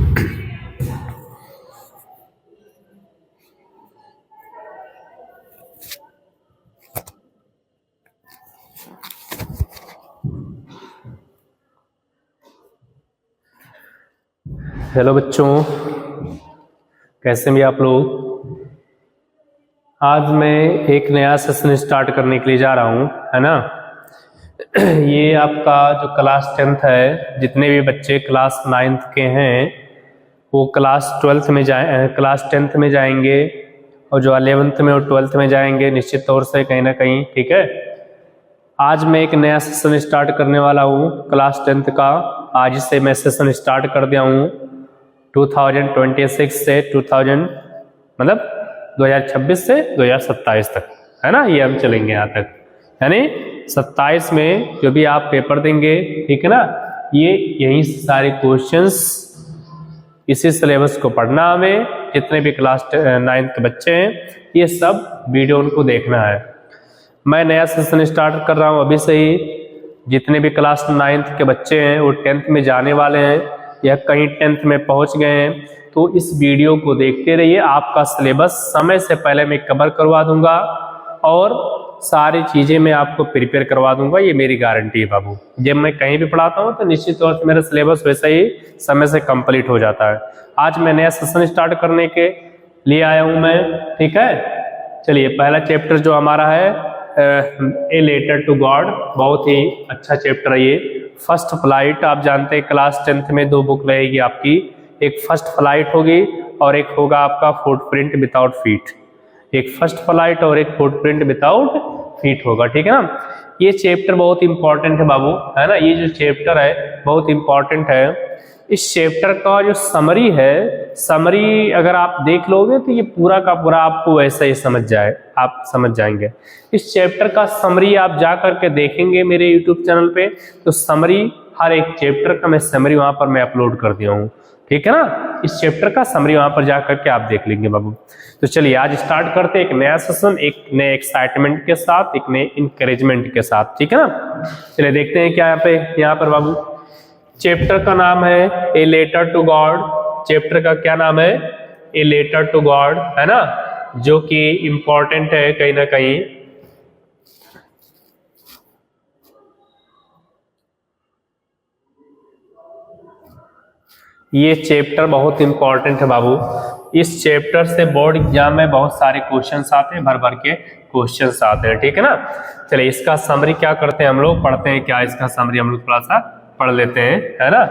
Hello बच्चों, कैसे भी आप लोग। आज मैं एक नया सेशन स्टार्ट करने के लिए जा रहा हूँ, है ना। ये आपका जो क्लास 10th है, जितने भी बच्चे क्लास 9th के हैं वो क्लास 12th में क्लास 10th में जाएंगे, और जो 11th में और 12th में जाएंगे निश्चित तौर से कहीं ना कहीं, ठीक है। आज मैं एक नया सेशन स्टार्ट करने वाला हूँ क्लास 10th का। आज से मैं सेशन स्टार्ट कर दिया हूँ 2026 से 2026 से 2027 तक, है ना। ये हम चलेंगे यहाँ तक, यानी 27 में जो भी आप पेपर देंगे, ठीक है ना, ये यही सारे क्वेश्चंस, इसी सिलेबस को पढ़ना हमें। जितने भी क्लास 9th के बच्चे हैं ये सब वीडियो उनको देखना है। मैं नया सेशन स्टार्ट कर रहा हूँ अभी से ही। जितने भी क्लास 9th के बच्चे हैं वो 10th में जाने वाले हैं या कहीं 10th में पहुंच गए हैं, तो इस वीडियो को देखते रहिए। आपका सिलेबस समय से पहले मैं कवर करवा दूंगा और सारी चीज़ें मैं आपको प्रिपेयर करवा दूंगा, ये मेरी गारंटी है बाबू। जब मैं कहीं भी पढ़ाता हूँ तो निश्चित तौर से मेरा सिलेबस वैसे ही समय से कंप्लीट हो जाता है। आज मैं नया सेशन स्टार्ट करने के लिए आया हूँ मैं, ठीक है। चलिए, पहला चैप्टर जो हमारा है ए लेटर टू गॉड, बहुत ही अच्छा चैप्टर है ये। फर्स्ट फ्लाइट, आप जानते हैं क्लास 10th में 2 बुक रहेगी आपकी, एक फर्स्ट फ्लाइट होगी और एक होगा आपका फुटप्रिंट विदाउट फीट। एक फर्स्ट फ्लाइट और एक फुटप्रिंट विदाउट फीट होगा, ठीक है ना। ये चैप्टर बहुत इंपॉर्टेंट है बाबू, है ना। ये जो चैप्टर है बहुत इंपॉर्टेंट है। इस चैप्टर का जो समरी है, समरी अगर आप देख लोगे तो ये पूरा का पूरा आपको वैसा ही आप समझ जाएंगे। इस चैप्टर का समरी आप जा करके देखेंगे मेरे यूट्यूब चैनल पे, तो समरी, हर एक चैप्टर का मैं समरी वहां पर मैं अपलोड कर दिया हूँ, ठीक है ना। इस चैप्टर का समरी वहां पर जा करके आप देख लेंगे बाबू। तो चलिए आज स्टार्ट करते हैं एक नया सेशन, एक नए एक्साइटमेंट के साथ, एक नए इंकरेजमेंट के साथ, ठीक है ना। चलिए देखते हैं क्या यहाँ पर बाबू। चैप्टर का नाम है a letter to God. Chapter का क्या नाम है? ए लेटर टू गॉड, है ना, जो कि इंपॉर्टेंट है कहीं ना कहीं। ये चैप्टर बहुत इंपॉर्टेंट है बाबू। इस चैप्टर से बोर्ड एग्जाम में बहुत सारे क्वेश्चंस आते हैं, भर भर के क्वेश्चंस आते हैं, ठीक है ना। चलिए इसका समरी क्या करते हैं हम लोग, पढ़ते हैं क्या इसका समरी, हम लोग थोड़ा सा पढ़ लेते हैं, है ना।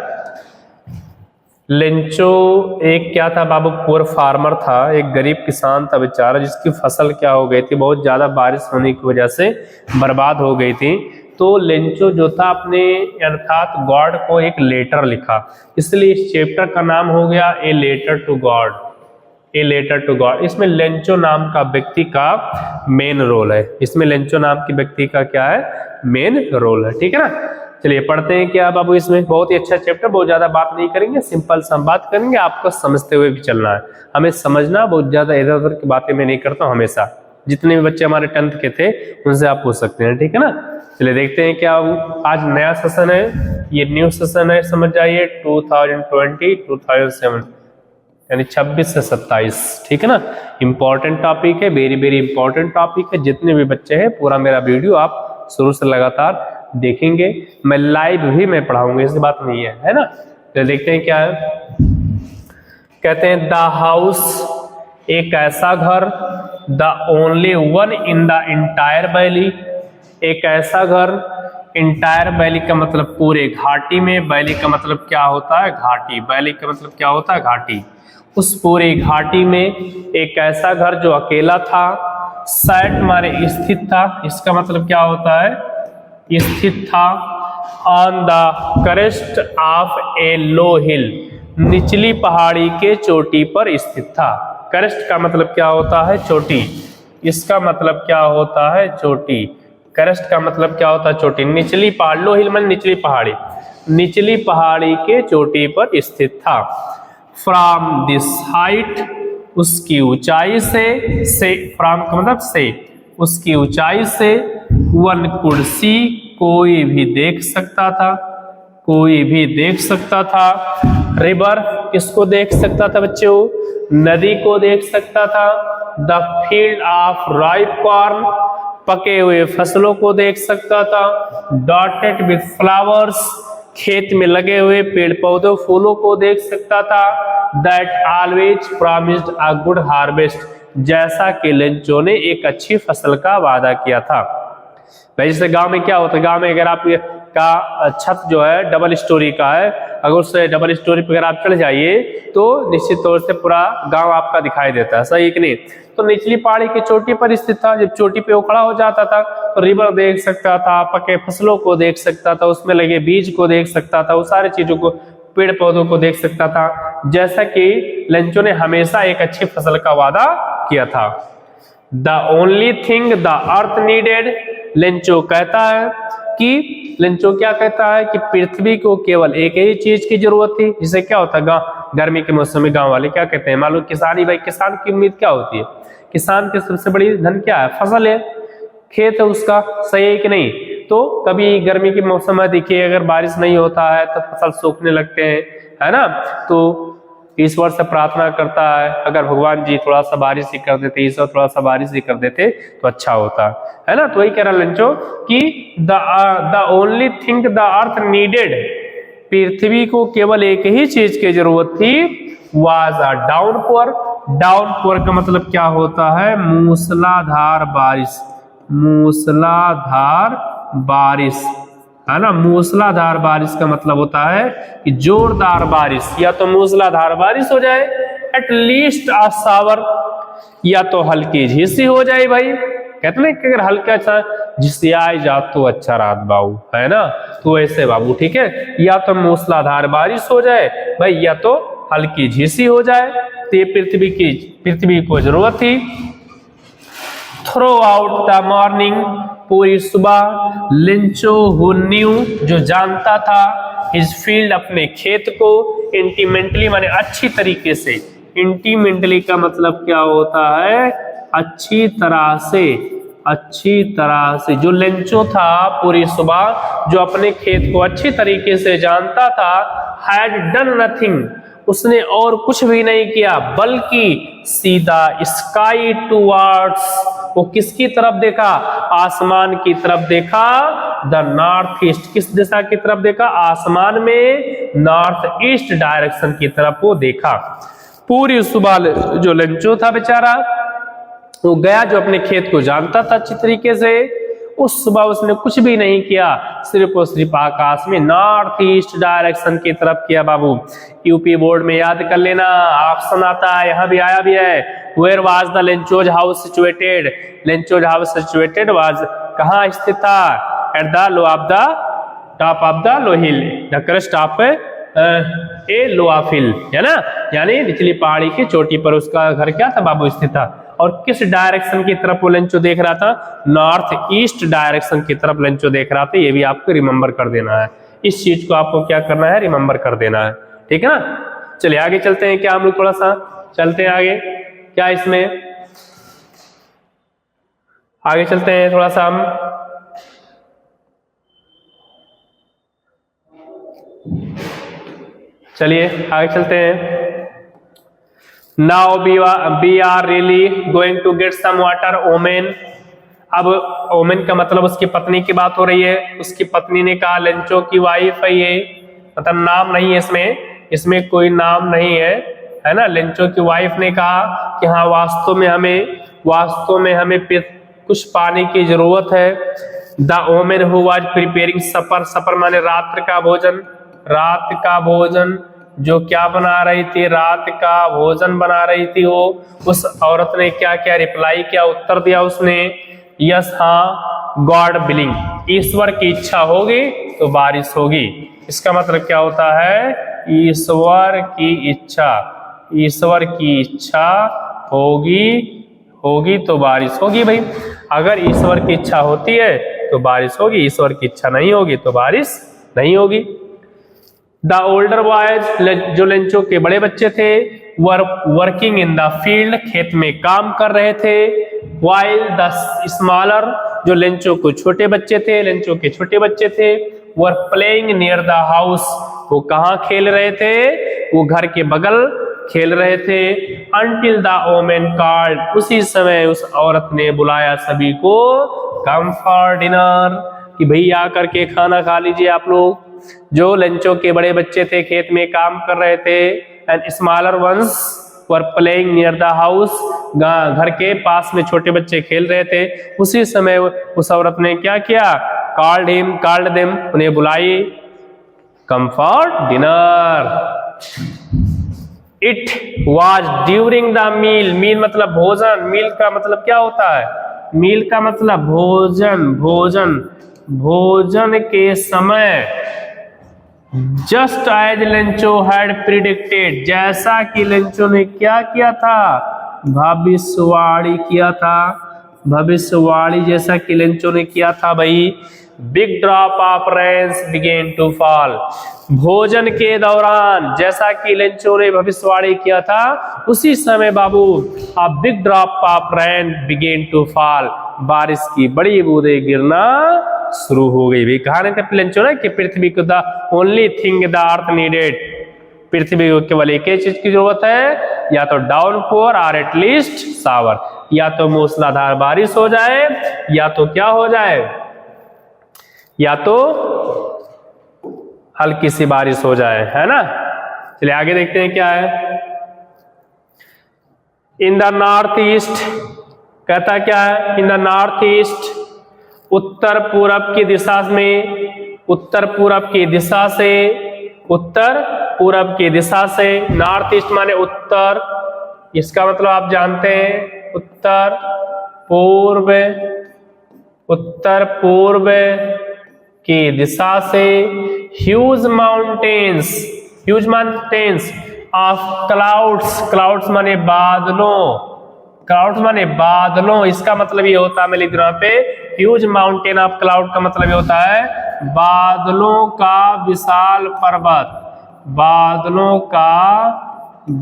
लेंचो एक क्या था बाबू, पुअर फार्मर था, एक गरीब किसान था बेचारा, जिसकी फसल क्या हो गई थी, बहुत ज्यादा बारिश होने की वजह से बर्बाद हो गई थी। तो लेंचो जो था अपने अर्थात गॉड को एक लेटर लिखा, इसलिए इस चैप्टर का नाम हो गया a letter to God. A letter to God. इसमें लेंचो नाम का व्यक्ति का मेन रोल है। इसमें लेंचो नाम की व्यक्ति का क्या है, मेन रोल है, ठीक है ना। चलिए पढ़ते हैं क्या बाबू। इसमें बहुत ही अच्छा चैप्टर, बहुत ज्यादा बात नहीं करेंगे, सिंपल सा बात करेंगे, आपको समझते हुए भी चलना है, हमें समझना। बहुत ज्यादा इधर उधर की बातें मैं नहीं करता हूँ हमेशा। जितने भी बच्चे हमारे 10th के थे उनसे आप पूछ सकते हैं, ठीक है ना। चलिए देखते हैं क्या आज नया सेशन है, ये न्यू सेशन है, समझ जाइए 2020-2007 यानी 26 से 27, ठीक है ना। इंपॉर्टेंट टॉपिक है, वेरी वेरी इंपॉर्टेंट टॉपिक है। जितने भी बच्चे हैं पूरा मेरा वीडियो आप शुरू से लगातार देखेंगे, मैं लाइव भी मैं पढ़ाऊंगा, ऐसी बात नहीं है ना। तो देखते हैं क्या है। कहते हैं द हाउस, एक ऐसा घर, the only one in the entire valley, एक ऐसा घर, इंटायर वैली का मतलब पूरे घाटी में, वैली का मतलब क्या होता है, घाटी, वैली का मतलब क्या होता है, घाटी। उस पूरी घाटी में एक ऐसा घर जो अकेला था, सैट मारे स्थित था, इसका मतलब क्या होता है, स्थित था, ऑन द क्रेस्ट ऑफ ए लो हिल, निचली पहाड़ी के चोटी पर स्थित था। क्रेस्ट का मतलब क्या होता है, चोटी, इसका मतलब क्या होता है, चोटी। क्रेस्ट का मतलब क्या होता है, चोटी। निचली पहाड़, लो हिल मतलब निचली पहाड़ी, निचली पहाड़ी के चोटी पर स्थित था। फ्रॉम दिस हाइट, उसकी ऊंचाई से फ्रॉम का मतलब से, उसकी ऊंचाई से, वन कुड सी, कोई भी देख सकता था, कोई भी देख सकता था, रिवर किसको देख सकता था बच्चों? नदी को देख सकता था। The field of ripe corn, पके हुए फसलों को देख सकता था। डॉटेड विथ फ्लावर्स, खेत में लगे हुए पेड़ पौधों फूलों को देख सकता था। That always promised a good harvest, जैसा कि लेंचो ने एक अच्छी फसल का वादा किया था। भाई जैसे गांव में क्या होता है, गांव में अगर आप का छत जो है डबल स्टोरी का है, अगर उस डबल स्टोरी पर अगर आप चढ़ जाइए तो निश्चित तौर से पूरा गांव आपका दिखाई देता है, सही कि नहीं? तो निचली पहाड़ी की चोटी पर स्थित था। जब चोटी पे वो खड़ा हो जाता था तो रिवर देख सकता था, पके फसलों को देख सकता था, उसमें लगे बीज को देख सकता था, वो सारी चीजों को, पेड़ पौधों को देख सकता था, जैसा कि लेंचो ने हमेशा एक अच्छी फसल का वादा किया था। The only thing the earth needed, Lencho कहता है कि लेंचो क्या कहता है कि पृथ्वी को केवल एक ही चीज की जरूरत थी। जिसे क्या होता है, गर्मी के मौसम में गांव वाले क्या कहते हैं, मान लो किसानी, भाई किसान की उम्मीद क्या होती है? किसान की सबसे बड़ी धन क्या है? फसल है, खेत है उसका, सही है कि नहीं? तो कभी गर्मी के मौसम में देखिए अगर बारिश नहीं होता है तो फसल सूखने लगते हैं, है ना? तो ईश्वर से प्रार्थना करता है अगर भगवान जी थोड़ा सा बारिश ही कर देते, ईश्वर थोड़ा सा बारिश ही कर देते तो अच्छा होता है ना? तो वही कह रहा लेंचो कि the only thing the earth needed, पृथ्वी को केवल एक ही चीज की जरूरत थी, वाज अ डाउनपोर। डाउनपोर का मतलब क्या होता है? मूसलाधार बारिश, मूसलाधार बारिश, है ना? मूसलाधार बारिश का मतलब होता है कि जोरदार बारिश, या तो मूसलाधार बारिश हो जाए, एटलीस्ट अ शावर, या तो हल्की झीसी हो जाए। भाई कहते ना कि अगर हल्का सा झिसियाई जा तो अच्छा रात बाबू, है ना? तो ऐसे बाबू, ठीक है, या तो मूसलाधार बारिश हो जाए भाई, या तो हल्की झीसी हो जाए। तो ये पृथ्वी को जरूरत थी। थ्रू आउट द मॉर्निंग, पूरी सुबह, लेंचो हु न्यू, जो जानता था, हिज फील्ड, अपने खेत को, इंटीमेंटली माने अच्छी तरीके से। इंटीमेंटली का मतलब क्या होता है? अच्छी तरह से, अच्छी तरह से। जो लेंचो था पूरी सुबह जो अपने खेत को अच्छी तरीके से जानता था, हैड डन नथिंग, उसने और कुछ भी नहीं किया, बल्कि सीधा स्काई टूवर्ड्स, वो किसकी तरफ देखा? आसमान की तरफ देखा। द नॉर्थ ईस्ट, किस दिशा की तरफ देखा? आसमान में नॉर्थ ईस्ट डायरेक्शन की तरफ वो देखा। पूरी सुबह जो लेंचो था बेचारा, वो गया, जो अपने खेत को जानता था अच्छी तरीके से, उस सुबह उसने कुछ भी नहीं किया, सिर्फ और सिर्फ आकाश में नॉर्थ ईस्ट डायरेक्शन की तरफ किया। बाबू यूपी बोर्ड में याद कर लेना, ऑप्शन आता है, यहाँ भी आया भी है। Where was the Lencho's house situated? Lencho's house situated was, कहाँ स्थित था? At the low of the top of the low hill, the crust of a lower hill, है ना? यानी निचली पहाड़ी की चोटी पर उसका घर क्या था बाबू? स्थित था। और किस डायरेक्शन की तरफ वो लेंचो देख रहा था? नॉर्थ ईस्ट डायरेक्शन की तरफ लेंचो देख रहा था। ये भी आपको रिमेंबर कर देना है, इस चीज को आपको क्या करना है? रिमेंबर कर देना है, ठीक है ना? चलिए आगे चलते हैं, क्या हम लोग थोड़ा सा चलते हैं आगे, क्या इसमें आगे चलते हैं थोड़ा सा हम। चलिए आगे चलते हैं। Now we are really going to get some water. Omen, अब ओमेन का मतलब उसकी पत्नी की बात हो रही है। उसकी पत्नी ने कहा, लेंचो की वाइफ है ये, मतलब नाम नहीं है इसमें कोई नाम नहीं है ना? लेंचो की वाइफ ने कहा कि हाँ वास्तव में हमें कुछ पानी की जरूरत है। The woman who was preparing supper, supper माने रात का भोजन, रात का भोजन, जो क्या बना रही थी? रात का भोजन बना रही थी वो। उस औरत ने क्या क्या रिप्लाई किया, उत्तर दिया उसने? यस, हाँ, गॉड विलिंग, ईश्वर की इच्छा होगी तो बारिश होगी। इसका मतलब क्या होता है? ईश्वर की इच्छा, ईश्वर की इच्छा होगी तो बारिश होगी। भाई अगर ईश्वर की इच्छा होती है तो बारिश होगी, ईश्वर की इच्छा नहीं होगी तो बारिश नहीं होगी। द ओल्डर बॉयज, जो लेंचो के बड़े बच्चे थे, वर्किंग इन द फील्ड, खेत में काम कर रहे थे। वाइल द स्मॉलर, जो लेंचो के छोटे बच्चे थे, were playing near the house, वो कहाँ खेल रहे थे? वो घर के बगल खेल रहे थे। Until the woman called, उसी समय उस औरत ने बुलाया सभी को, come for dinner, कि भैया आकर के खाना खा लीजिए आप लोग। जो लंचों के बड़े बच्चे थे खेत में काम कर रहे थे, and smaller ones were playing near the house, घर के पास में छोटे बच्चे खेल रहे थे। उसी समय उस औरत ने क्या किया, called them, उन्हें बुलाई, come for dinner। It was during the meal मतलब भोजन, मील का मतलब क्या होता है, मील का मतलब भोजन के समय, just as Lencho had predicted, जैसा कि लेंचो ने क्या किया था, भविष्यवाणी किया था, भविष्यवाणी जैसा कि लेंचो ने किया था भाई। Big drop of rains began to fall, भोजन के दौरान जैसा कि लेंचो ने भविष्यवाणी किया था, उसी समय बाबू a big drop of rain began to fall, बारिश की बड़ी बूंदें गिरना शुरू हो गई। भाई कहा नहीं था लेंचो ना कि पृथ्वी को the only thing the earth needed, पृथ्वी को केवल एक ही चीज की जरूरत है, या तो डाउनफॉर और एटलीस्ट शावर, या तो मूसलाधार बारिश हो जाए, या तो क्या हो जाए, या तो हल्की सी बारिश हो जाए, है ना। चलिए आगे देखते हैं क्या है। इन द नॉर्थ ईस्ट, कहता क्या है, इन द नॉर्थ ईस्ट, उत्तर पूरब की दिशा में, उत्तर पूरब की दिशा से, उत्तर पूरब की दिशा से, नॉर्थ ईस्ट माने उत्तर, इसका मतलब आप जानते हैं उत्तर पूर्व, उत्तर पूर्व की दिशा से, huge mountains of clouds, clouds माने बादलों, क्लाउड्स माने बादलों, इसका मतलब ये होता है, मैं लिख रहा हूं पे, ह्यूज माउंटेन ऑफ क्लाउड का मतलब ये होता है बादलों का विशाल पर्वत, बादलों का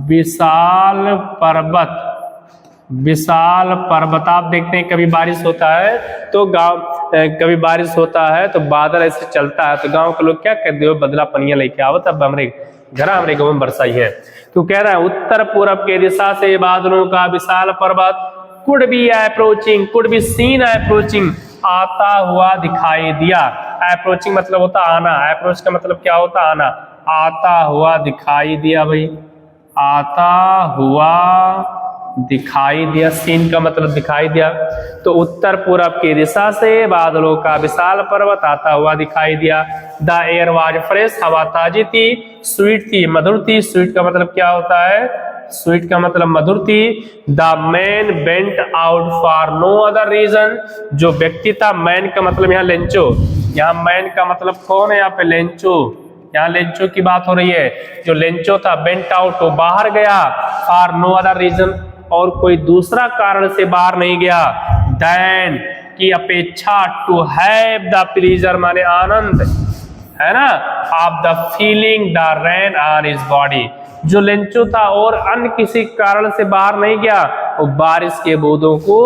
विशाल पर्वत, विशाल पर्वत। आप देखते हैं कभी बारिश होता है तो गांव, कभी बारिश होता है तो बादल ऐसे चलता है तो गांव के लोग क्या कहते हो, बदला पनिया लेके आओ तब हमारे हमारे गाँव में बरसाई है। तो कह रहा है उत्तर पूरब के दिशा से बादलों का विशाल पर्वत, could be approaching, could be seen approaching, आता हुआ दिखाई दिया। अप्रोचिंग मतलब होता आना, अप्रोच का मतलब क्या होता, आना, आता हुआ दिखाई दिया भाई, आता हुआ दिखाई दिया, सीन का मतलब दिखाई दिया। तो उत्तर पूरब की दिशा से बादलों का विशाल पर्वत आता हुआ दिखाई दिया। द एयर वाज फ्रेश, हवा ताजी थी, स्वीट थी, मधुर थी, स्वीट का मतलब क्या होता है, स्वीट का मतलब मधुर थी। The man went out for no other reason, जो व्यक्ति था, मैन का मतलब यहाँ लेंचो, यहाँ मैन का मतलब कौन है, यहाँ पे लेंचो, यहाँ लेंचो की बात हो रही है। जो लेंचो था बेंट आउट, वो बाहर गया, फॉर नो अदर रीजन, और कोई दूसरा कारण से बाहर नहीं गया, दैन की अपेक्षा, टू हैव द प्लीजर माने आनंद, है ना, of the feeling the rain on his body. जो लेंचो था और अन्य किसी कारण से बाहर नहीं गया, वो बारिश के बूंदों को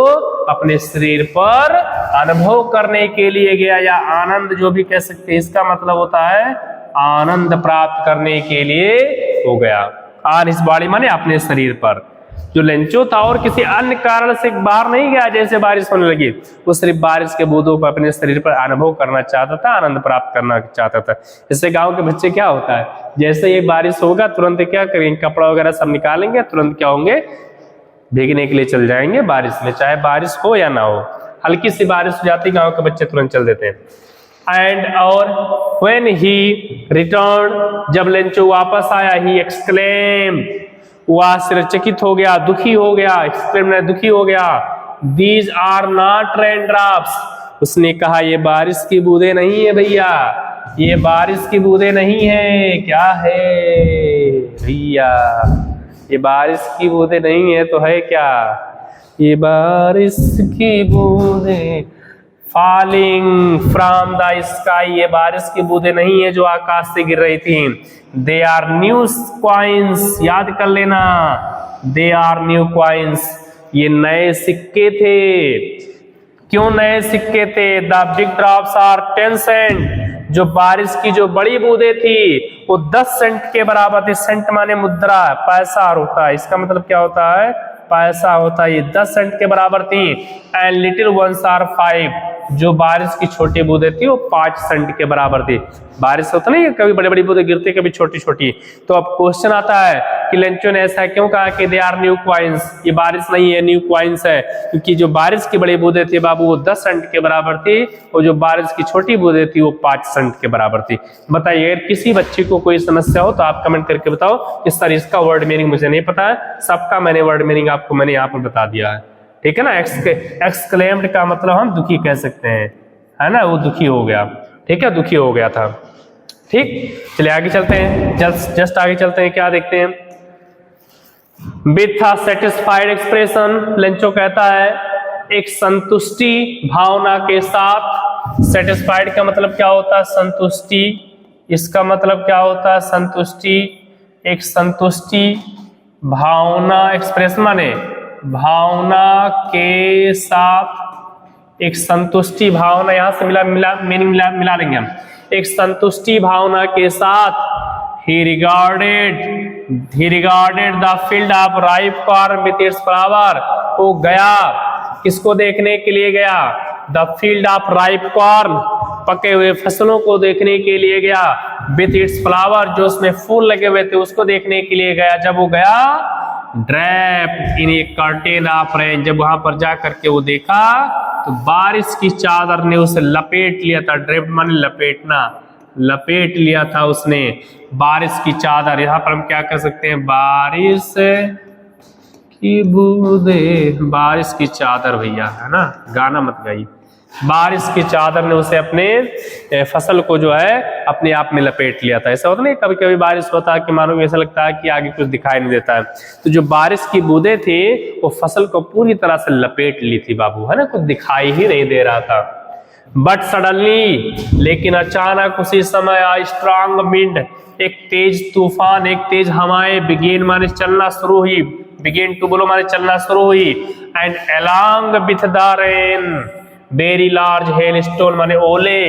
अपने शरीर पर अनुभव करने के लिए गया, या आनंद जो भी कह सकते हैं, इसका मतलब होता है आनंद प्राप्त करने के लिए हो गया। ऑन हिज बॉडी माने अपने शरीर पर। जो लेंचो था और किसी अन्य कारण से बाहर नहीं गया, जैसे बारिश होने लगी, वो सिर्फ बारिश के बूंदों पर अपने शरीर पर अनुभव करना चाहता था, आनंद प्राप्त करना चाहता था। इससे गांव के बच्चे क्या होता है, जैसे ये बारिश होगा तुरंत क्या करेंगे, कपड़ा वगैरह सब निकालेंगे, तुरंत क्या होंगे, भीगने के लिए चल जाएंगे बारिश में, चाहे बारिश हो या ना हो। हल्की सी बारिश हो जाती, गाँव के बच्चे तुरंत चल देते हैं। एंड और व्हेन ही रिटर्न, जब लेंचो वापस आया, ही एक्सक्लेम, वह आश्चर्यचकित हो गया, दुखी हो गया, एक्सक्लेम दुखी हो गया, these are not rain drops, उसने कहा ये बारिश की बूंदें नहीं है भैया, ये बारिश की बूंदें नहीं है, क्या है भैया, ये बारिश की बूंदें नहीं है तो है क्या, ये बारिश की बूंदें फॉलिंग फ्रॉम द स्काई, ये बारिश की बूंदें नहीं है जो आकाश से गिर रही थी। दे आर न्यू कॉइन्स, याद कर लेना, दे आर न्यू कॉइन्स, ये नए सिक्के थे। क्यों नए सिक्के थे? The big drops are 10 cent, जो बारिश की जो बड़ी बूंदें थी वो 10 सेंट के बराबर थी। सेंट माने मुद्रा, पैसा होता है, इसका मतलब क्या होता है, पैसा होता है। ये 10 सेंट के बराबर थी। एंड लिटिल वंस आर 5, जो बारिश की छोटी बूंदें थी वो 5 सेंट के बराबर थी। बारिश होता नहीं, कभी बड़ी बड़ी बूंदें गिरती, कभी छोटी छोटी। तो अब क्वेश्चन आता है कि लेंचो ने ऐसा क्यों कहा कि दे आर न्यू क्वाइंस, ये बारिश नहीं है, न्यू क्वाइंस है। क्योंकि जो बारिश की बड़ी बूंदें थी बाबू वो 10 सेंट के बराबर थी, और जो बारिश की छोटी बूंदें थी वो 5 सेंट के बराबर थी। बताइए, अगर किसी बच्चे को कोई समस्या हो तो आप कमेंट करके बताओ कि सर इसका वर्ड मीनिंग मुझे नहीं पता है। सबका मैंने वर्ड मीनिंग आपको मैंने यहाँ पर बता दिया है, ठीक है ना। एक्सक्लेम्ड का मतलब हम दुखी कह सकते हैं, है ना, वो दुखी हो गया, ठीक है, दुखी हो गया था। ठीक, चलिए आगे चलते हैं, जस्ट आगे चलते हैं, क्या देखते हैं। With a satisfied expression, Lencho कहता है एक संतुष्टि भावना के साथ। सेटिस्फाइड का मतलब क्या होता है, संतुष्टि। इसका मतलब क्या होता है, संतुष्टि। एक संतुष्टि भावना, एक्सप्रेशन माने भावना के साथ। एक संतुष्टि भावना, यहां से मिला लेंगे हम। एक संतुष्टि भावना के साथ he regarded the field of ripe corn with its flower, वो गया, किसको देखने के लिए गया, the field of ripe corn, पके हुए फसलों को देखने के लिए गया, with its flower, जो उसमें फूल लगे हुए थे उसको देखने के लिए गया। जब वो गया, draped in A curtain of rain, जब वहां पर जा करके वो देखा तो बारिश की चादर ने उसे लपेट लिया था। ड्रैप्ड माने लपेटना, लपेट लिया था उसने बारिश की चादर। यहां पर हम क्या कर सकते हैं, बारिश की बूंदे, बारिश की चादर भैया, है ना, गाना मत गाइए। बारिश की चादर ने उसे अपने फसल को जो है अपने आप में लपेट लिया था। ऐसा होता नहीं, कभी कभी बारिश होता है कि मानो ऐसा लगता है कि आगे कुछ दिखाई नहीं देता है। तो जो बारिश की बूंदें थी वो फसल को पूरी तरह से लपेट ली थी बाबू, है ना, कुछ दिखाई ही नहीं दे रहा था। बट सडनली, लेकिन अचानक उसी समय स्ट्रांग विंड, एक तेज तूफान, एक तेज हवाएं, बिगेन माने चलना शुरू हुई, बिगेन टू बोलो माने चलना शुरू हुई। And along with the rain very large hello stone, माने ओले।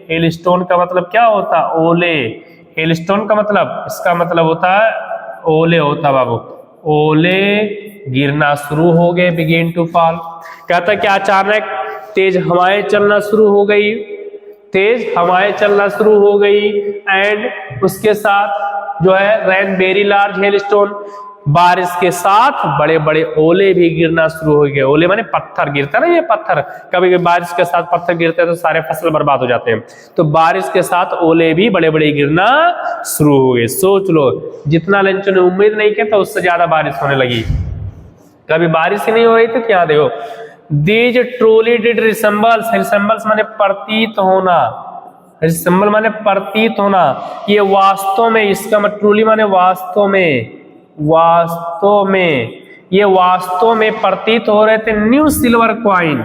हेल स्टोन का मतलब क्या होता, ओले। हेल स्टोन का मतलब, इसका मतलब होता है ओले होता बाबू, ओले गिरना शुरू हो गए, बिगेन टू फॉल। कहता क्या, अचानक तेज हवाएं चलना शुरू हो गई, तेज हवाएं चलना शुरू हो गई। एंड उसके साथ जो है rain very large hello stone, बारिश के साथ बड़े बड़े ओले भी गिरना शुरू हो गए। ओले माने पत्थर गिरता ना, ये पत्थर, कभी कभी बारिश के साथ पत्थर गिरते हैं तो सारे फसल बर्बाद हो जाते हैं। तो बारिश के साथ ओले भी बड़े बड़े गिरना शुरू हो गए। सोच लो, जितना लेंचो ने उम्मीद नहीं किया था उससे ज्यादा बारिश होने लगी। कभी बारिश ही नहीं हो रही थी, क्या देखो। These truly did resembles, resembles माने प्रतीत होना, रिसेंबल माने प्रतीत होना। ये वास्तव में, इसका मतलब ट्रूली माने वास्तव में, वास्तव में, ये वास्तव में प्रतीत हो रहे थे न्यू सिल्वर क्वाइन।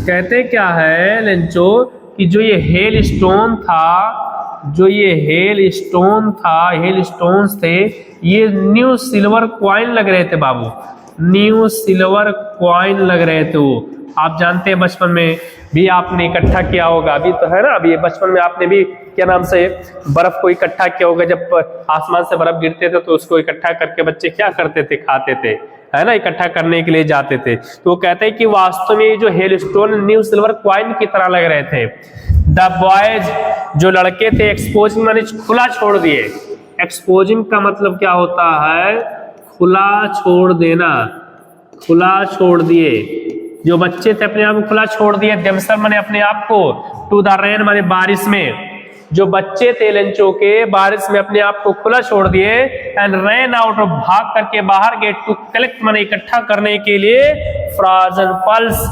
कहते क्या है लेंचो कि जो ये हेल स्टोन था, जो ये हेल स्टोन था, हेल स्टोन्स थे, ये न्यू सिल्वर क्वाइन लग रहे थे बाबू, न्यू सिल्वर क्वाइन लग रहे थे वो। आप जानते हैं बचपन में भी आपने इकट्ठा किया होगा, अभी तो है ना, अभी बचपन में आपने भी क्या नाम से बर्फ को इकट्ठा किया होगा। जब आसमान से बर्फ गिरते थे तो उसको इकट्ठा करके बच्चे क्या करते थे, खाते थे, है ना, इकट्ठा करने के लिए जाते थे। तो वो कहते हैं कि वास्तव में जो hello stone new silver coin की तरह लग रहे थे। द बॉयज, जो लड़के थे, एक्सपोजिंग माने खुला छोड़ दिए। एक्सपोजिंग का मतलब क्या होता है, खुला छोड़ देना, खुला छोड़ दिए। जो बच्चे थे अपने आप को खुला छोड़ दिए। देमसेल्फ माने अपने आप को, टू द रेन माने बारिश में। जो बच्चे थे लेंचो के, बारिश में अपने आप को खुला छोड़ दिए। एंड रैन आउट, ऑफ भाग करके बाहर गए, टू कलेक्ट माने इकट्ठा करने के लिए, फ्रोजन पल्स,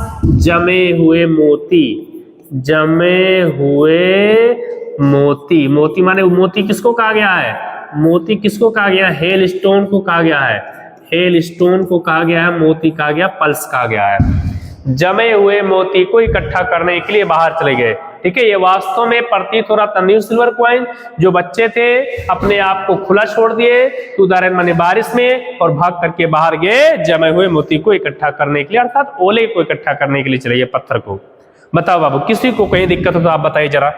जमे हुए मोती, जमे हुए मोती। मोती माने मोती किसको कहा गया है, मोती किसको कहा गया है, हेल स्टोन को कहा गया है, हेल स्टोन को कहा गया है, मोती कहा गया, पल्स कहा गया है। जमे हुए मोती को इकट्ठा करने के लिए बाहर चले गए। ठीक है, ये वास्तव में प्रतीत हो रहा था न्यू सिल्वर क्वाइन। जो बच्चे थे अपने आप को खुला छोड़ दिए, टू द रेन माने बारिश में, और भाग करके बाहर गए जमे हुए मोती को इकट्ठा करने के लिए, अर्थात ओले को इकट्ठा करने के लिए चले गए, पत्थर को। बताओ बाबू, किसी को कोई दिक्कत हो तो आप बताइए जरा,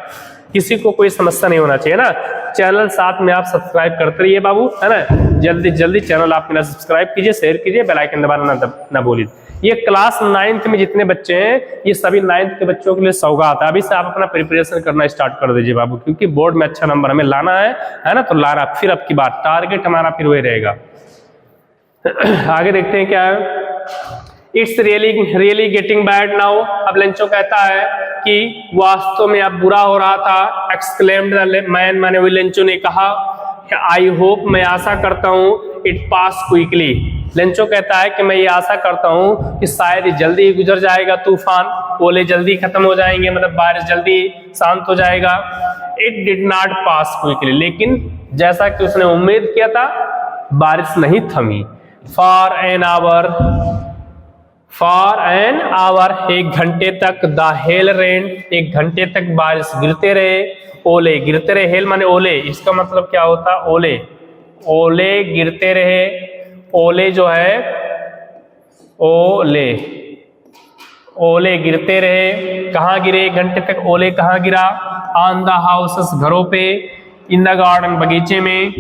किसी को कोई समस्या नहीं होना चाहिए ना। चैनल साथ में आप सब्सक्राइब करते रहिए बाबू, है ना। जल्दी जल्दी चैनल आप मेरा सब्सक्राइब कीजिए, शेयर कीजिए, बेल आइकन दबाना ना भूलिए। ये क्लास 9th में जितने बच्चे हैं ये सभी 9th के बच्चों के लिए सौगात है। अभी से आप अपना प्रिपरेशन करना स्टार्ट कर दीजिए बाबू, क्योंकि बोर्ड में अच्छा नंबर हमें लाना है ना। तो लाना फिर अब की बात टारगेट हमारा फिर वही रहेगा। आगे देखते हैं क्या है। It's really getting bad now. अब लेंचो कहता है कि वास्तव में अब बुरा हो रहा था। एक्सक्लेम्ड द मैन, माने वो लेंचो ने कहा, आई होप, मैं आशा करता हूँ, इट पास क्विकली। लेंचो कहता है कि मैं ये आशा करता हूँ कि शायद ये जल्दी ही गुजर जाएगा तूफान, ओले जल्दी खत्म हो जाएंगे, मतलब बारिश जल्दी शांत हो जाएगा। It did not pass quickly, लेकिन जैसा कि उसने उम्मीद किया था बारिश नहीं थमी। फॉर एन आवर, 1 घंटे तक, द हेल रेन, 1 घंटे तक बारिश गिरते रहे, ओले गिरते रहे। हेल माने ओले, इसका मतलब क्या होता है? ओले, ओले गिरते रहे। ओले जो है ओले गिरते रहे। कहाँ गिरे 1 घंटे तक? ओले कहाँ गिरा? ऑन द हाउसेस, घरों पे, इन द गार्डन, बगीचे में,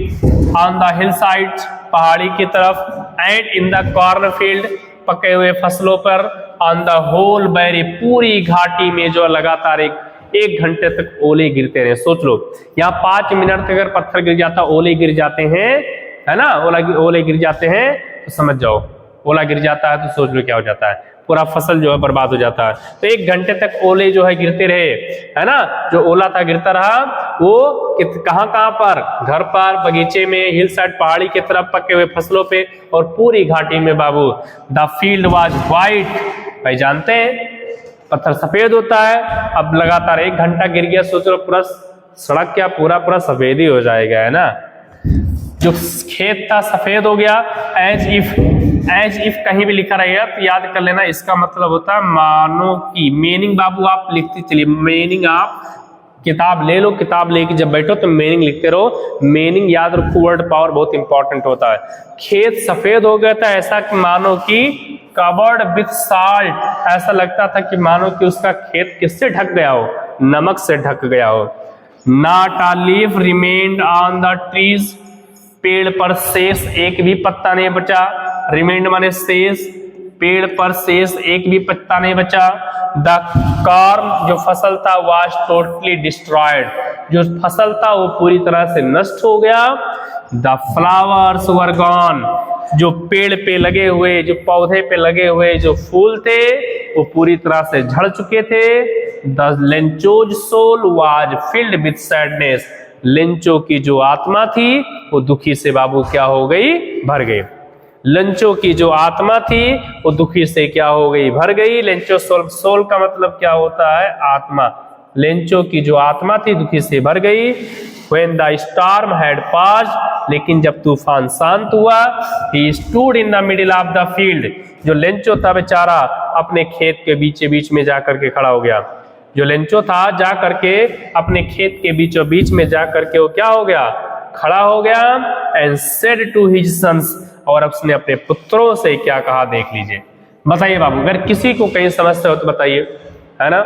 ऑन द हिल साइड, पहाड़ी की तरफ, and in the corn field, पके हुए फसलों पर, ऑन द होल बैरी, पूरी घाटी में जो लगातार 1 घंटे तक ओले गिरते रहे। सोच लो, यहाँ 5 मिनट तक अगर पत्थर गिर जाता, ओले गिर जाते हैं, है ना, ओले गिर जाते हैं तो समझ जाओ, ओला गिर जाता है तो सोच लो क्या हो जाता है, पूरा फसल जो है बर्बाद हो जाता है। तो 1 घंटे तक ओले जो है गिरते रहे, है ना। जो ओला था गिरता रहा, वो कहाँ पर? घर पर, बगीचे में, हिल साइड, पहाड़ी की तरफ, पके हुए फसलों पे और पूरी घाटी में बाबू। द फील्ड वाज वाइट, भाई जानते हैं पत्थर सफेद होता है। अब लगातार 1 घंटा गिर गया, सोच लो पूरा सड़क क्या पूरा सफेद ही हो जाएगा, है ना। जो खेत था सफेद हो गया। एज इफ कहीं भी लिखा रहेगा तो याद कर लेना, इसका मतलब होता है मानो की। मीनिंग बाबू आप लिखते चलिए, मीनिंग आप किताब ले लो, किताब लेके जब बैठो तो मीनिंग लिखते रहो। मीनिंग याद रखो, वर्ड पावर बहुत इंपॉर्टेंट होता है। खेत सफेद हो गया था, ऐसा कि मानो कि कवर्ड विथ साल्ट, ऐसा लगता था कि मानो कि उसका खेत किससे ढक गया हो? नमक से ढक गया हो। Not a leaf remained on the trees, पेड़ पर शेष एक भी पत्ता नहीं बचा। रिमेंड माने शेष, पेड़ पर शेष एक भी पत्ता नहीं बचा। द कॉर्न, जो फसल था, वाज टोटली डिस्ट्रॉयड, जो फसल था वो पूरी तरह से नष्ट हो गया। द फ्लावर्स वर गॉन, जो पेड़ पे लगे हुए, जो पौधे पे लगे हुए जो फूल थे वो पूरी तरह से झड़ चुके थे। The Lencho's soul was filled with sadness, Lencho की जो आत्मा थी वो दुखी से बाबू क्या हो गई? भर गई। लेंचो की जो आत्मा थी वो दुखी से क्या हो गई? भर गई। लेंचो सोल का मतलब क्या होता है? आत्मा। लेंचो की जो आत्मा थी दुखी से भर गई। When the storm had passed, लेकिन जब तूफान शांत हुआ, he stood in the middle of the field, जो लेंचो था बेचारा अपने खेत के बीच में जाकर के खड़ा हो गया। जो लेंचो था जा करके अपने खेत के बीचों बीच में जा करके वो क्या हो गया? खड़ा हो गया। And said to his sons, और अब उसने अपने पुत्रों से क्या कहा देख लीजिए। बताइए बाबू, अगर किसी को कहीं समस्या हो तो बताइए, है ना।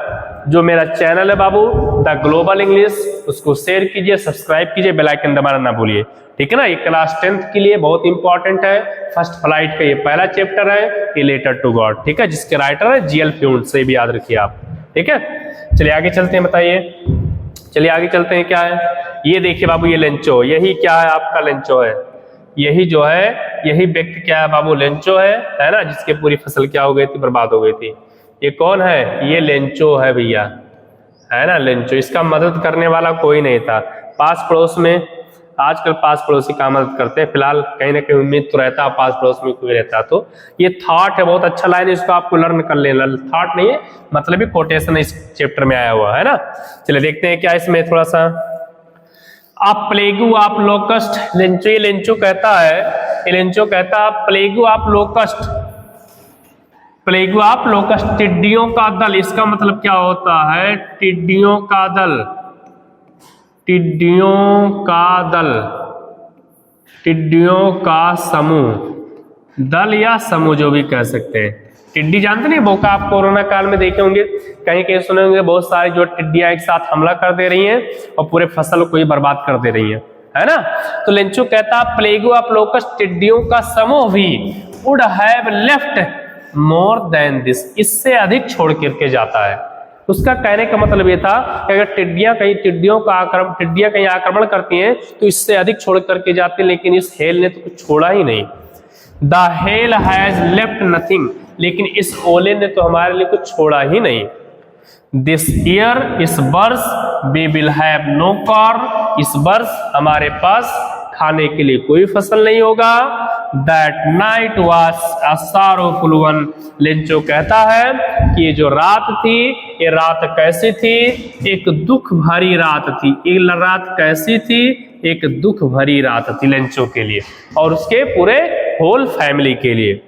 जो मेरा चैनल है बाबू द ग्लोबल इंग्लिश, उसको शेयर कीजिए, सब्सक्राइब कीजिए, बेल आइकन दबाना ना भूलिए, ठीक है ना। ये क्लास 10th के लिए बहुत इंपॉर्टेंट है। फर्स्ट फ्लाइट का ये पहला चैप्टर है, ए लेटर टू गॉड, ठीक है, जिसके राइटर है जीएल फ्यून, से भी याद रखिए आप, ठीक है। चलिए आगे चलते हैं, बताइए, चलिए आगे चलते हैं। क्या है ये? देखिए बाबू, ये लेंचो, यही क्या है? आपका लेंचो है। यही जो है, यही व्यक्ति क्या है बाबू? लेंचो है ना, जिसके पूरी फसल क्या हो गई थी? बर्बाद हो गई थी। ये कौन है? ये लेंचो है भैया, है ना, लेंचो। इसका मदद करने वाला कोई नहीं था। पास पड़ोस में आजकल पास पड़ोसी का मदद करते हैं, फिलहाल कहीं ना कहीं उम्मीद तो रहता है पास पड़ोस में कोई रहता है। तो ये थॉट है, बहुत अच्छा लाइन है, इसको आपको लर्न कर लेना। थॉट नहीं है, मतलब भी कोटेशन इस चैप्टर में आया हुआ है ना। चलिए देखते हैं क्या इसमें थोड़ा सा। आप प्लेगू आप लोकस्ट, लेंचो कहता है, लेंचो कहता है प्लेगू आप लोकस्ट, प्लेगू आप लोकस्ट, टिड्डियों का दल। इसका मतलब क्या होता है? टिड्डियों का दल, टिड्डियों का दल, टिड्डियों का समूह, दल या समूह जो भी कह सकते हैं, टिड्डी जानते नहीं, बोका आप कोरोना काल में देखे होंगे, कहीं कहीं सुने होंगे, बहुत सारी जो टिड्डियां एक साथ हमला कर दे रही हैं और पूरे फसल को ही बर्बाद कर दे रही हैं, है ना। तो लेंचो कहता प्लेगो ऑफ लोकस, टिड्डियों का समूह भी would have left more than this, इससे अधिक छोड़ करके जाता है। उसका कहने का मतलब ये था कि अगर टिड्डियां कहीं आक्रमण करती हैं तो इससे अधिक छोड़ करके जाती, लेकिन इस हेल ने तो कुछ छोड़ा ही नहीं। The hell has left nothing, लेकिन इस ओले ने तो हमारे लिए कुछ छोड़ा ही नहीं। दिस ईयर, इस वर्ष, we will have no corn, इस वर्ष हमारे पास खाने के लिए कोई फसल नहीं होगा। That night was a sorrowful one, Lencho कहता है कि ये जो रात थी, ये रात कैसी थी, एक दुख भरी रात थी। ये रात कैसी थी, एक दुख भरी रात थी लेंचो के लिए और उसके पूरे होल फैमिली के लिए।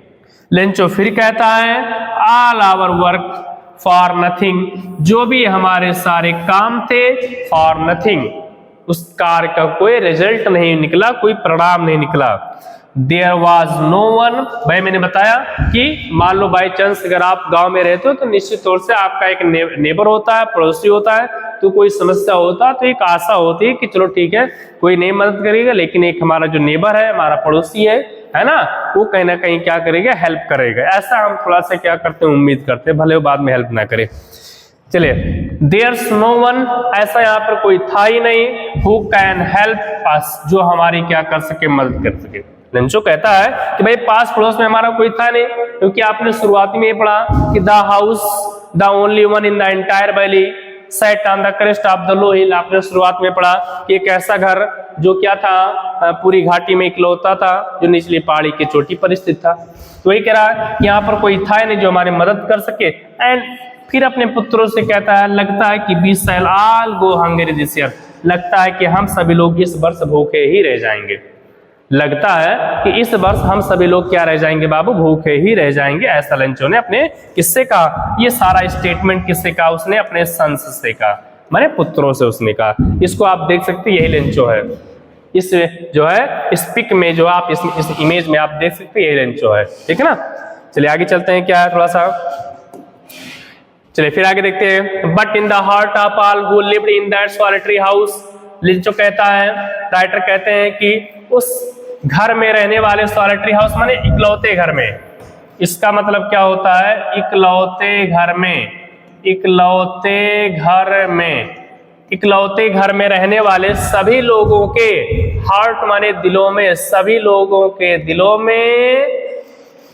लेंचो फिर कहता है all our work for nothing, जो भी हमारे सारे काम थे फॉर नथिंग, उस कार्य का कोई रिजल्ट नहीं निकला, कोई परिणाम नहीं निकला। देयर वॉज नो वन, भाई मैंने बताया कि मान लो बाई चांस अगर आप गांव में रहते हो तो निश्चित तौर से आपका एक नेबर होता है, पड़ोसी होता है, तो कोई समस्या होता है तो एक आशा होती है कि चलो ठीक है कोई नहीं मदद करेगा, लेकिन एक हमारा जो नेबर है, हमारा पड़ोसी है ना, वो कहीं ना कहीं क्या करेगा, हेल्प करेगा। ऐसा हम थोड़ा सा क्या करते हैं, उम्मीद करते हैं, भले वो बाद में हेल्प ना करे। चलिए, देयर्स नो वन, ऐसा यहाँ पर कोई था ही नहीं, हु कैन हेल्प अस, जो हमारी क्या कर सके, मदद कर सके। लेंचो कहता है कि भाई पास पड़ोस में हमारा कोई था नहीं, क्योंकि आपने शुरुआती में ये पढ़ा कि the house the only one in the entire valley sat on the crest of the low hill, आपने शुरुआत में पढ़ा कि एक ऐसा घर जो क्या था, पूरी घाटी में इकलौता था, जो निचली पहाड़ी की चोटी पर स्थित था। तो वही कह रहा है कि यहाँ पर कोई था नहीं जो हमारी मदद कर सके। एंड फिर अपने पुत्रों से कहता है, लगता है कि we shall all go hungry this year, लगता है कि हम सभी लोग इस वर्ष भूखे ही रह जाएंगे। लगता है कि इस वर्ष हम सभी लोग क्या रह जाएंगे बाबू, भूखे ही रह जाएंगे। ऐसा लेंचो ने अपने किससे कहा, ये सारा स्टेटमेंट किससे कहा, उसने अपने सन्स से कहा, माने पुत्रों से उसने कहा। इसको आप देख सकते हैं, यही लेंचो है। इस जो है इस पिक में जो आप इस इमेज में आप देख सकते हैं, यही लेंचो है, ठीक है ना। चलिए आगे चलते हैं, क्या है थोड़ा सा, चलिए फिर आगे देखते हैं। But in the heart of all who lived in that solitary house, Lencho कहता है, राइटर कहते हैं कि उस घर में रहने वाले, सॉलिटरी हाउस माने इकलौते घर में, इसका मतलब क्या होता है, इकलौते घर में, इकलौते घर में, इकलौते घर में रहने वाले सभी लोगों के, हार्ट माने दिलों में, सभी लोगों के दिलों में,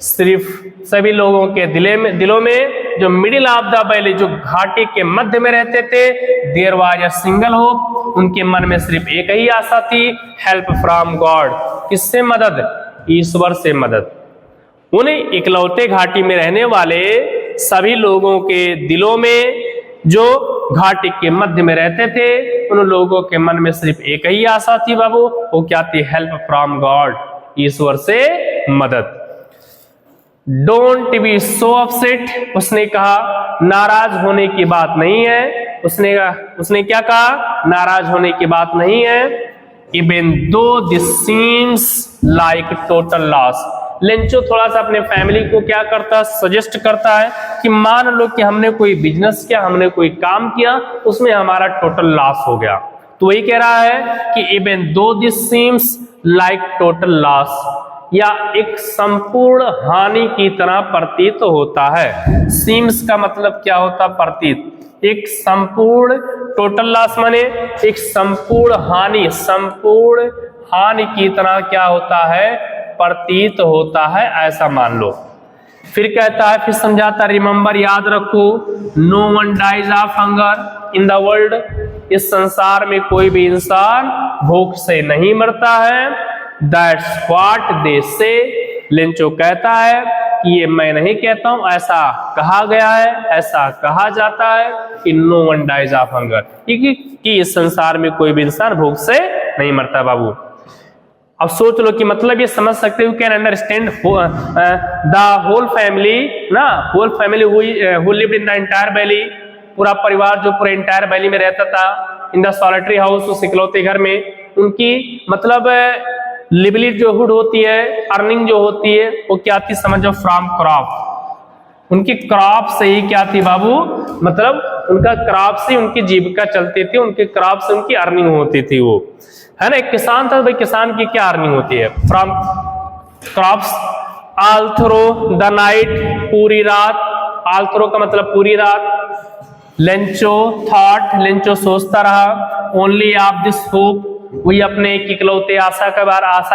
सिर्फ सभी लोगों के दिलों में जो मिडिल ऑफ द वैली, जो घाटी के मध्य में रहते थे, there was a single hope, उनके मन में सिर्फ एक ही आशा थी, हेल्प फ्रॉम गॉड, किससे मदद, ईश्वर से मदद। उन्हें इकलौते घाटी में रहने वाले सभी लोगों के दिलों में, जो घाटी के मध्य में रहते थे, उन लोगों के मन में सिर्फ एक ही आशा थी बाबू, वो क्या थी, हेल्प फ्रॉम गॉड, ईश्वर से मदद। डोंट बी सो अपसेट, उसने कहा नाराज होने की बात नहीं है, उसने क्या कहा, नाराज होने की बात नहीं है। Even though this seems like total loss, Lencho थोड़ा सा अपने फैमिली को क्या करता है, सजेस्ट करता है कि मान लो कि हमने कोई बिजनेस किया, हमने कोई काम किया, उसमें हमारा टोटल लॉस हो गया, तो वही कह रहा है कि even though this seems like total loss, या एक संपूर्ण हानि की तरह प्रतीत होता है। सीम्स का मतलब क्या होता, प्रतीत, एक संपूर्ण, टोटल लॉस माने एक संपूर्ण हानि की तरह क्या होता है, प्रतीत होता है, ऐसा मान लो। फिर कहता है, फिर समझाता, रिमेंबर, याद रखो, no one dies of hunger in the world, इस संसार में कोई भी इंसान भूख से नहीं मरता है। That's what they say, Lencho कहता है कि ये मैं नहीं कहता हूं, ऐसा कहा गया है, ऐसा कहा जाता है कि no one dies of hunger, कि इस संसार में कोई भी इंसान भूख से नहीं मरता बाबू। अब सोच लो कि मतलब ये समझ सकते हो, can understand the whole family ना, whole family who lived in the entire valley, पूरा परिवार जो पूरे एंटायर वैली में रहता था, इन द सॉलिटरी हाउस, उस इकलौते घर में, उनकी मतलब लिवलीड जो हुड होती है, अर्निंग जो होती है, वो क्या थी, समझो फ्रॉम क्रॉप, उनकी क्रॉप से ही क्या थी बाबू, मतलब उनका क्रॉप से उनकी जीविका चलती थी, उनके क्रॉप से उनकी अर्निंग होती थी, वो है ना। एक किसान था, भाई किसान की क्या अर्निंग होती है, from crops all through the night, पूरी रात, ऑल थ्रू का मतलब पूरी रात। लेंचो थॉट, लेंचो सोचता रहा, ओनली ऑफ दिस होप, वही अपने एक इकलौते आशा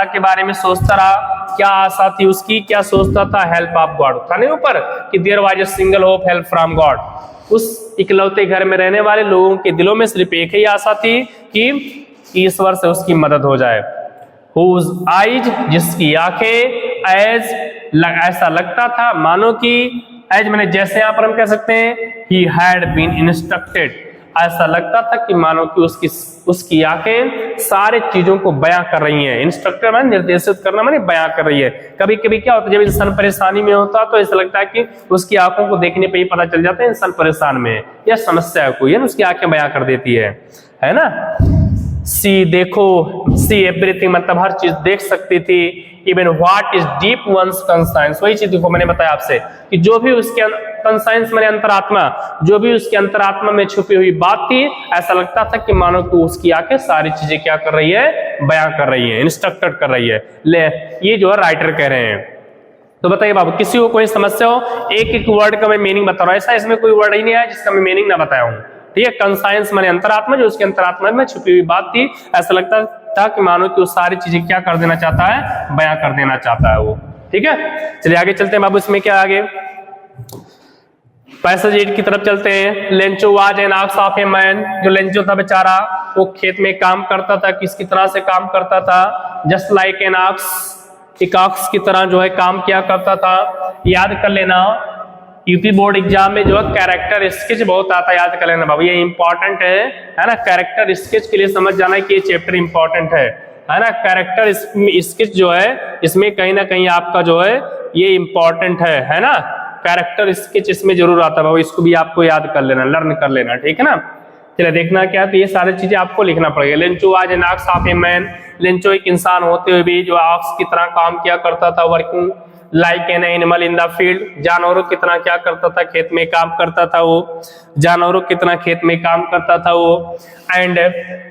के बारे में सोचता रहा। क्या आशा थी उसकी, क्या सोचता था, हेल्प ऑफ गॉड था नहीं ऊपर कि there was a single hope help from God. उस इकलौते घर में रहने वाले लोगों के दिलों में सिर्फ एक ही आशा थी कि ईश्वर से उसकी मदद हो जाए। Whose eyes, जिसकी आंखें, ऐसा लगता था मानो कि एज मैंने जैसे यहां पर हम कह सकते हैं he had been instructed, ऐसा लगता था कि मानो कि उसकी आंखें सारे चीजों को बयां कर रही हैं। इंस्ट्रक्टर माने निर्देशित करना, माने बयां कर रही है। कभी कभी क्या होता है, जब इंसान परेशानी में होता है तो ऐसा लगता है कि उसकी आंखों को देखने पे ही पता चल जाता है इंसान परेशान में है या समस्या है कोई, है ना, उसकी आंखें बयां कर देती है ना। सी देखो, सी एवरीथिंग मतलब हर चीज देख सकती थी। Even what is deep once conscience, वही चीज देखो मैंने बताया आपसे कि जो भी उसके कंसाइंस मैंने अंतरात्मा, जो भी उसके अंतरात्मा में छुपी हुई बात थी, ऐसा लगता था कि मानो कि उसकी आंखें सारी चीजें क्या कर रही है, बयां कर रही है, इंस्ट्रक्टेड कर रही है। ले ये जो है राइटर कह रहे हैं। तो बताइए बाबू, किसी को कोई समस्या हो, एक एक वर्ड का मैं मीनिंग बता रहा हूं, ऐसा इसमें कोई वर्ड ही नहीं है जिसका मैं मीनिंग ना बताया हूं। ठीक है, कंसाइंस माने अंतरात्मा, जो उसके अंतरात्मा में छुपी हुई बात थी, ऐसा लगता था कि मानो कि वो सारी चीजें क्या कर देना चाहता है, बयां कर देना चाहता है वो। ठीक है, चलिए आगे चलते हैं बाबू, इसमें क्या आगे पैसेज 8 की तरफ चलते हैं। Lencho was an ox of a man, जो लेंचो था बेचारा वो खेत में काम करता था, किसकी तरह से काम करता था, जस्ट लाइक एन ऑक्स, एक ऑक्स की तरह जो है काम किया करता था। याद कर लेना, यूपी बोर्ड एग्जाम में जो है कैरेक्टर स्केच बहुत आता है, याद कर लेना बाबू, ये इंपॉर्टेंट है ना। कैरेक्टर स्केच के लिए समझ जाना कि ये चैप्टर इंपॉर्टेंट है ना। कैरेक्टर स्केच जो है इसमें कहीं ना कहीं आपका जो है ये इंपॉर्टेंट है ना। कैरेक्टर स्केच इसमें जरूर आता है बाबू, इसको भी आपको याद कर लेना, लर्न कर लेना, ठीक है ना। चलिए देखना क्या, तो ये सारी चीजें आपको लिखना पड़ेगा। Lencho was an ox of a man, Lencho एक इंसान होते हुए भी जो ऑक्स की तरह काम किया करता था, working like an animal in the field, जानवरों की तरह क्या करता था, खेत में काम करता था वो, जानवरों की तरह खेत में काम करता था वो। And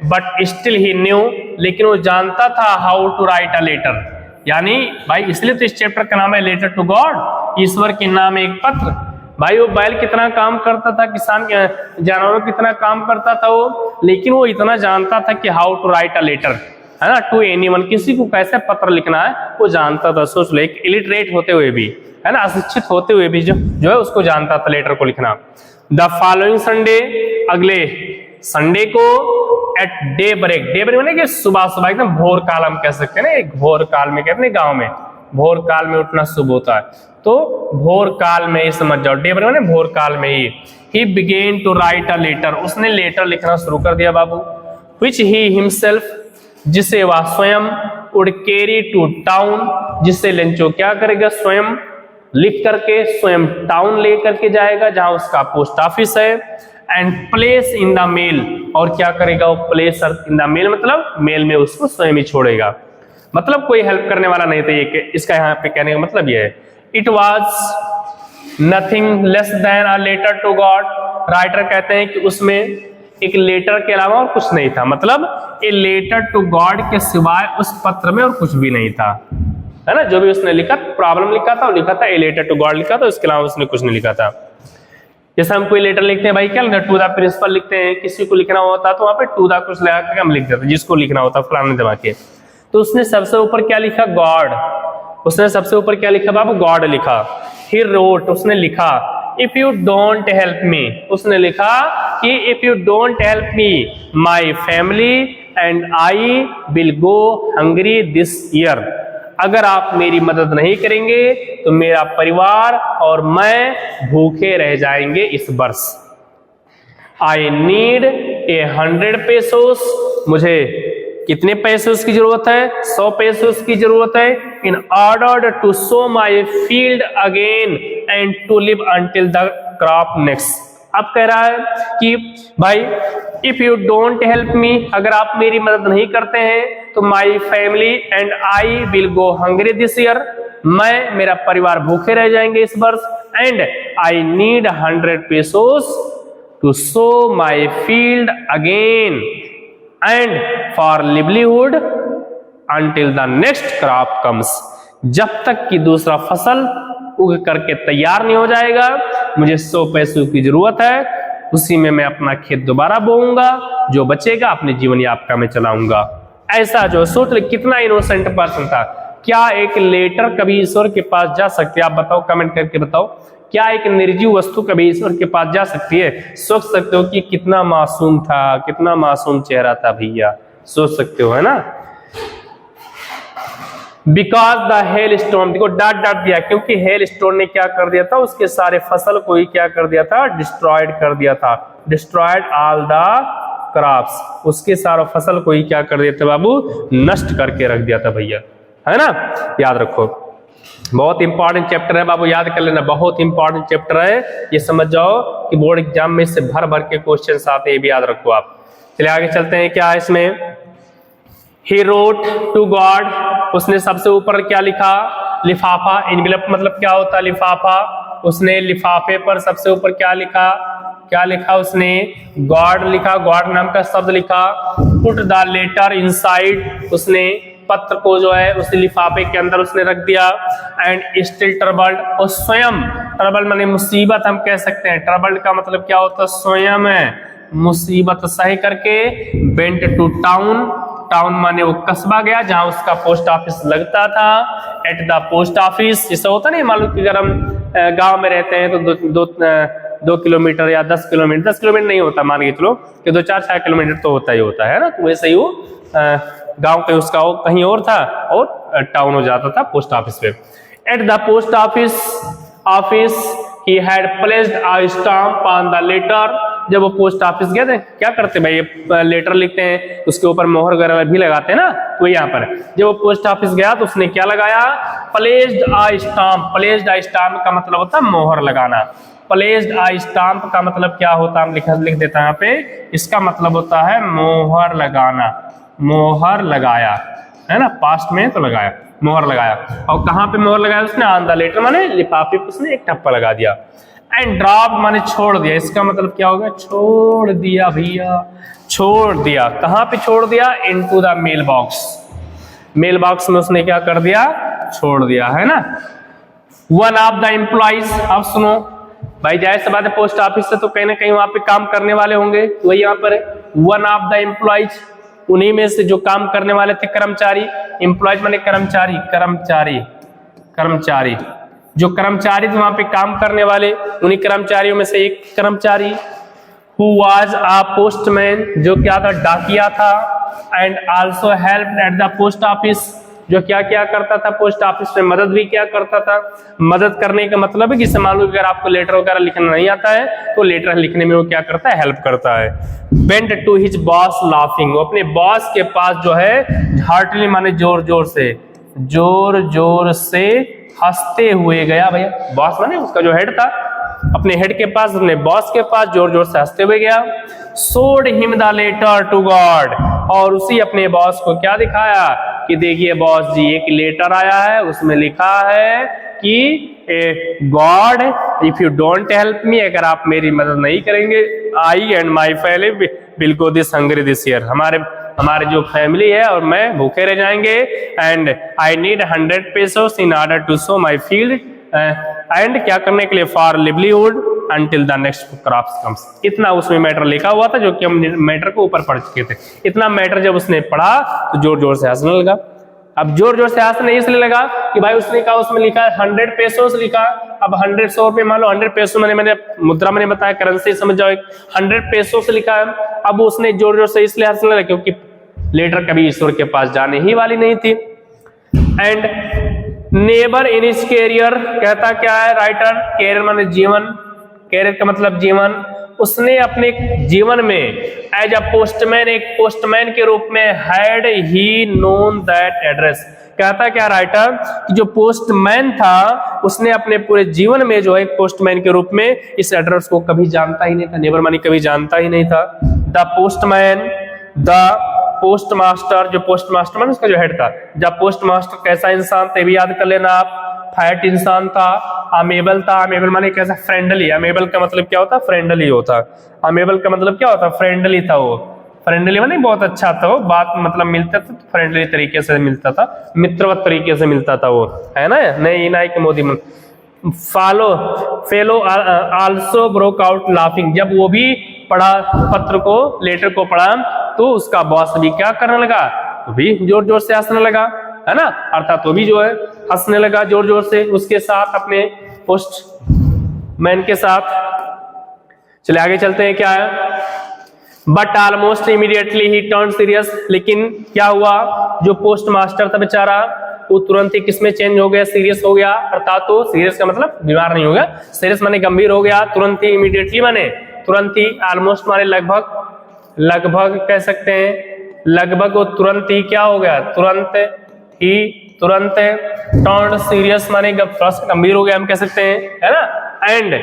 but still he knew, लेकिन वो जानता था how to write a letter, यानी भाई इसलिए तो इस चैप्टर का नाम है लेटर टू गॉड, ईश्वर के नाम एक पत्र। भाई वो बैल कितना काम करता था, किसान के जानवरों कितना काम करता था वो, लेकिन वो इतना जानता था कि how to write a letter, है ना, टू एनीवन, किसी को कैसे पत्र लिखना है वो जानता था। सोच लो, एक इलिटरेट होते हुए भी, है ना, अशिक्षित होते हुए भी जो है उसको जानता था लेटर को लिखना। द फॉलोइंग संडे, अगले संडे को, at daybreak, daybreak माने कि सुबह सुबह एकदम भोर काल हम कह सकते हैं ना, एक भोर काल में कहते हैं गांव में, भोर काल में उठना शुभ होता है, तो भोर काल में ही समझ जाओ, डे ब्रेक माने भोर काल में ही began to write a letter, उसने लेटर लिखना शुरू कर दिया बाबू, विच ही हिमसेल्फ, जिसे वह स्वयं वुड कैरी टू टाउन, जिससे लेंचो क्या करेगा, स्वयं लिख करके स्वयं टाउन ले करके जाएगा जहां उसका पोस्ट ऑफिस है। And place in the mail, और क्या करेगा वो, प्लेस इन द मेल मतलब मेल में उसको स्वयं ही छोड़ेगा, मतलब कोई हेल्प करने वाला नहीं था ये, इसका यहाँ पे कहने का मतलब ये है। It was nothing less than a letter to God, writer कहते हैं कि उसमें एक लेटर के अलावा और कुछ नहीं था, मतलब ए लेटर टू गॉड के सिवाय उस पत्र में और कुछ भी नहीं था, है ना। जो भी उसने लिखा, प्रॉब्लम लिखा था, वो लिखा था ए लेटर टू गॉड लिखा था, उसके अलावा उसने कुछ नहीं लिखा था। जैसे हम कोई लेटर लिखते हैं भाई, क्या लिखते हैं, टू द प्रिंसिपल लिखते हैं, किसी को लिखना होता तो वहां पे टू द कुछ लगा के हम लिख देते, जिसको लिखना होता फलाने दबा के। तो उसने सबसे ऊपर क्या लिखा, गॉड, उसने सबसे ऊपर क्या लिखा बाबू, गॉड लिखा। ही रोट, उसने लिखा, इफ यू डोंट हेल्प मी, उसने लिखा कि if you don't help me my family and I will go hungry this year, अगर आप मेरी मदद नहीं करेंगे तो मेरा परिवार और मैं भूखे रह जाएंगे इस वर्ष। आई नीड 100 पेसोस, मुझे कितने पैसों की जरूरत है, 100 पैसों की जरूरत है, in order to sow my field again and to live until the crop next. अब कह रहा है कि भाई if you don't help me, अगर आप मेरी मदद नहीं करते हैं तो my family and I will go hungry this year, मैं, मेरा परिवार भूखे रह जाएंगे इस वर्ष। And I need 100 pesos to sow my field again and for livelihood until the next crop comes। जब तक कि दूसरा फसल उग करके तैयार नहीं हो जाएगा, मुझे 100 पैसों की जरूरत है, उसी में मैं अपना खेत दोबारा बोऊंगा, जो बचेगा अपने जीवन यापका में चलाऊंगा। ऐसा जो सोच ले, कितना इनोसेंट पर्सन था। क्या एक लेटर कभी ईश्वर के पास जा सकती है? आप बताओ, कमेंट करके बताओ, क्या एक निर्जीव वस्तु कभी ईश्वर के पास जा सकती है? सोच सकते हो कि कितना मासूम था, कितना मासूम चेहरा था भैया, सोच सकते हो, है ना। बिकॉज द हेल स्टोन, देखो डांट दिया, क्योंकि हेल स्टोन ने क्या कर दिया था, उसके सारे फसल को ही क्या कर दिया था, डिस्ट्रॉयड कर दिया था। डिस्ट्रॉयड ऑल द क्रॉप्स, उसके सारा फसल को ही क्या कर दिया था बाबू, नष्ट करके रख दिया था भैया, है ना। याद रखो, बहुत इंपॉर्टेंट चैप्टर है बाबू, याद कर लेना, बहुत इंपॉर्टेंट चैप्टर है। ये समझ जाओ कि बोर्ड एग्जाम में इससे भर भर के क्वेश्चन आते हैं, ये भी याद रखो आप। चलिए आगे चलते हैं, क्या है इसमें। He wrote to God, उसने सबसे ऊपर क्या लिखा, लिफाफा। एनवेलप मतलब क्या होता है, लिफाफा। उसने लिफाफे पर सबसे ऊपर क्या लिखा, क्या लिखा उसने, गॉड लिखा, गॉड नाम का शब्द लिखा। पुट द लेटर इनसाइड, उसने पत्र को जो है उस लिफाफे के अंदर उसने रख दिया। एंड स्टिल ट्रबल्ड, और स्वयं, ट्रबल माने मुसीबत हम कह सकते हैं, ट्रबल्ड का मतलब क्या होता है, स्वयं है, मुसीबत सही करके। वेंट टू टाउन, टाउन माने वो कस्बा गया जहां उसका पोस्ट ऑफिस लगता था। एट द पोस्ट ऑफिस, जैसा होता नहीं, मालूम कि अगर हम गांव में रहते हैं तो 2 किलोमीटर या 10 किलोमीटर, 10 किलोमीटर नहीं होता, मान के चलो कि 2-4 किलोमीटर तो होता ही होता है ना। तो वैसे ही वो गांव के उसका वो कहीं और था और टाउन हो जाता था पोस्ट ऑफिस पे। At the post office he had placed a stamp on the letter, जब वो पोस्ट ऑफिस गए थे, क्या करते भाई, ये लेटर लिखते हैं, उसके ऊपर मोहर वगैरह भी लगाते हैं ना, तो यहाँ पर जब वो पोस्ट ऑफिस गया तो उसने क्या लगाया, प्लेस्ड आ स्टाम्प। प्लेस्ड आ स्टाम्प का मतलब होता है मोहर लगाना। प्लेस्ड आ स्टाम्प का मतलब क्या होता है, हम लिख देता है यहाँ पे, इसका मतलब होता है मोहर लगाना। मोहर लगाया, है ना, पास्ट में तो लगाया, मोहर लगाया। और कहाँ पे मोहर लगाया उसने, ऑन द लेटर माने लिफाफे पे उसने एक ठप्पा लगा दिया। एंड ड्रॉप माने छोड़ दिया, इसका मतलब क्या होगा, छोड़ दिया भैया, छोड़ दिया। कहाँ पे छोड़ दिया, into the mailbox. Mailbox में उसने क्या कर दिया, छोड़ दिया, है ना। वन ऑफ द एम्प्लॉइज, अब सुनो भाई, जाहिर सी बात है पोस्ट ऑफिस से तो कहीं ना कहीं वहां पे काम करने वाले होंगे, तो वही यहाँ पर है। वन ऑफ द एम्प्लॉइज, उन्हीं में से जो काम करने वाले थे, कर्मचारी। एम्प्लॉयज माने कर्मचारी, कर्मचारी, कर्मचारी, जो कर्मचारी थे वहां पे काम करने वाले, उन्हीं कर्मचारियों में से एक कर्मचारी। हु वाज अ पोस्टमैन, जो क्या था, डाकिया था। And also help at the post office, जो क्या क्या करता था, पोस्ट ऑफिस में मदद भी क्या करता था। मदद करने का मतलब है कि मान लो अगर आपको लेटर वगैरह लिखना नहीं आता है तो लेटर लिखने में वो क्या करता है, हेल्प करता है। Went to his boss laughing, वो अपने बॉस के पास जो है हार्टली माने जोर जोर से हंसते हुए गया। भैया बॉस माने उसका जो हेड था, अपने हेड के पास, अपने बॉस के पास जोर जोर से हंसते हुए गया। Showed him the letter to God, और उसी अपने बॉस को क्या दिखाया कि देखिए बॉस जी, एक लेटर आया है, उसमें लिखा है कि God if you don't help me, अगर आप मेरी मदद नहीं करेंगे, I and my family will go this hungry this year, हमारे जो फैमिली है और मैं भूखे रह जाएंगे। And I need 100 pesos in order to sow my field, and क्या करने के लिए, for livelihood until the next crops comes. इतना उसमें मैटर लिखा हुआ था, जो कि हम मैटर को ऊपर पढ़ चुके थे। इतना मैटर जब उसने पढ़ा तो जोर जोर से हंसने लगा। अब जोर जोर से हंसने इसलिए लगा कि भाई उसने कहा, उसमें लिखा 100 pesos लिखा। अब 100 100 रुपये मान लो, 100 pesos मैंने मुद्रा मैंने बताया, करेंसी समझ जाओ, 100 pesos लिखा है। अब उसने जोर जोर से इसलिए हंसने लगा क्योंकि लेटर कभी ईश्वर के पास जाने ही वाली नहीं थी। And neighbour in his career, कहता क्या है राइटर, कैरियर माने जीवन, कैरियर का मतलब जीवन। उसने अपने जीवन में एज अ पोस्टमैन, एक पोस्टमैन के रूप में, had he known that address, कहता क्या राइटर कि जो पोस्टमैन था उसने अपने पूरे जीवन में जो है पोस्टमैन के रूप में इस एड्रेस को कभी जानता ही नहीं था। नेबर मानी कभी जानता ही नहीं था। The postman, the post master, जो पोस्ट मास्टर मान उसका जो हेड था, जब पोस्ट मास्टर कैसा इंसान थे भी याद कर लेना आप। फैट इंसान था, अमेबल था, अमेबल माने कैसा फ्रेंडली, अमेबल का मतलब क्या होता है फ्रेंडली होता, अमेबल का मतलब क्या होता है फ्रेंडली था वो, फ्रेंडली माने बहुत अच्छा था वो, बात मतलब मिलता था तो फ्रेंडली तरीके से मिलता था, मित्रवत तरीके से मिलता था वो, है ना, नहीं ना कि Modi fellow also broke out laughing, जब वो भी पढ़ा पत्र को, लेटर को पढ़ा तो उसका बॉस भी क्या करने लगा, तो भी जोर जोर से हंसने लगा, है ना, अर्थात वो भी जो है हंसने लगा जोर जोर से उसके साथ, अपने पोस्ट मैन के साथ। चले आगे चलते हैं, क्या है, but almost immediately he turn serious, लेकिन क्या हुआ, जो पोस्ट मास्टर था बेचारा वो तुरंत ही किसमें चेंज हो गया, सीरियस हो गया, अर्थात तो सीरियस का मतलब बीमार नहीं हो गया, सीरियस माने गंभीर हो गया, तुरंत ही, इमीडिएटली माने तुरंत ही, ऑलमोस्ट माने लगभग, लगभग कह सकते हैं, लगभग वो तुरंत ही क्या हो गया, तुरंत टर्न सीरियस माने गंभीर हो गया हम कह सकते हैं, है ना, एंड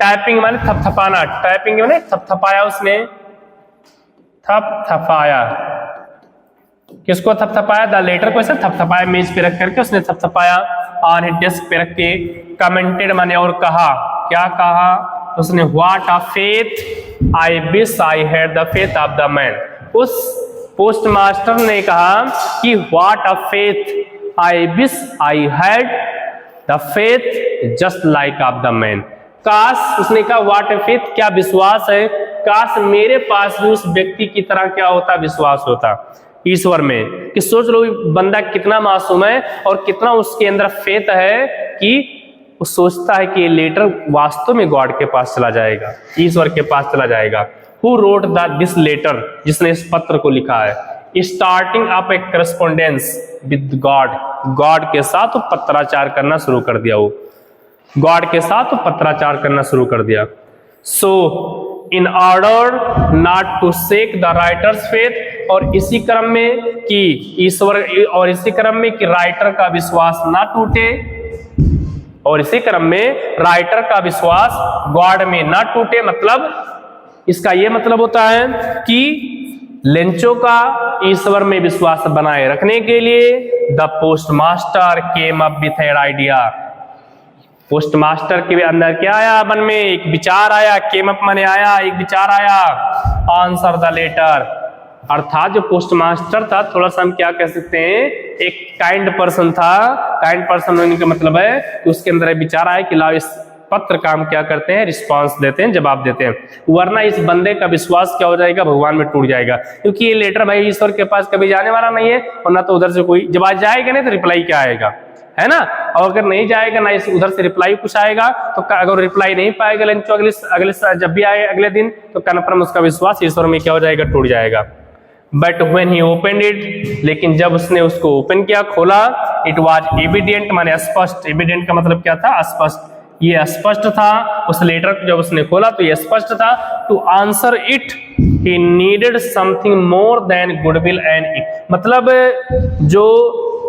टाइपिंग माने थपथपाना, टाइपिंग माने थपथपाया, उसने थपथपाया, किसको थपथपाया, द लेटर को ऐसे थपथपाया, मेज पे रख करके उसने थपथपाया, ऑन हिज डेस्क पे रख के, कमेंटेड माने और कहा, क्या कहा उसने, what a faith I wish I had the faith of the man, उस पोस्ट मास्टर ने कहा कि what a faith I wish I had the faith just like of the man, काश, उसने कहा व्हाट अ फेथ, क्या विश्वास है, काश मेरे पास भी उस व्यक्ति की तरह क्या होता, विश्वास होता ईश्वर में, कि सोच लो बंदा कितना मासूम है और कितना उसके अंदर फेथ है कि वो सोचता है कि ये लेटर वास्तव में गॉड के पास चला जाएगा, ईश्वर के पास चला जाएगा। हु रोट दिस लेटर, जिसने इस पत्र को लिखा है, starting up A correspondence with God, God के साथ वो पत्राचार करना शुरू कर दिया, वो गॉड के साथ वो पत्राचार करना शुरू कर दिया। So in order not to shake the writer's faith, और इसी क्रम में कि ईश्वर, और इसी क्रम में कि राइटर का विश्वास ना टूटे, और इसी क्रम में राइटर का विश्वास गॉड में ना टूटे, मतलब इसका यह मतलब होता है कि लेंचो का ईश्वर में विश्वास बनाए रखने के लिए the post master came up with an idea, post master के अंदर क्या आया, मन में एक विचार आया, केम अप माने आया, एक विचार आया, आंसर द लेटर, अर्थात जो पोस्ट मास्टर था थोड़ा सा हम क्या कह सकते हैं, एक काइंड पर्सन था, काइंड पर्सन होने का मतलब है कि उसके अंदर एक विचार आया कि लाओ इस पत्र का हम क्या करते हैं, रिस्पांस देते हैं, जवाब देते हैं, वरना इस बंदे का विश्वास क्या हो जाएगा, भगवान में टूट जाएगा, क्योंकि ये लेटर भाई ईश्वर के पास कभी जाने वाला नहीं है, और ना तो उधर से कोई जब आज जाएगा नहीं तो रिप्लाई क्या आएगा, है ना, और अगर नहीं जाएगा ना इस उधर से रिप्लाई कुछ आएगा, तो अगर रिप्लाई नहीं पाएगा लेंचो अगले जब भी आए अगले दिन, तो कन्फर्म उसका विश्वास ईश्वर में क्या हो जाएगा, टूट जाएगा। But when he opened it, लेकिन जब उसने उसको ओपन किया, खोला, इट वाज एविडेंट माने स्पष्ट, एविडेंट का मतलब क्या था, स्पष्ट, ये स्पष्ट था, उस लेटर को जब उसने खोला तो ये स्पष्ट था, to answer it he needed something more than goodwill and it, मतलब जो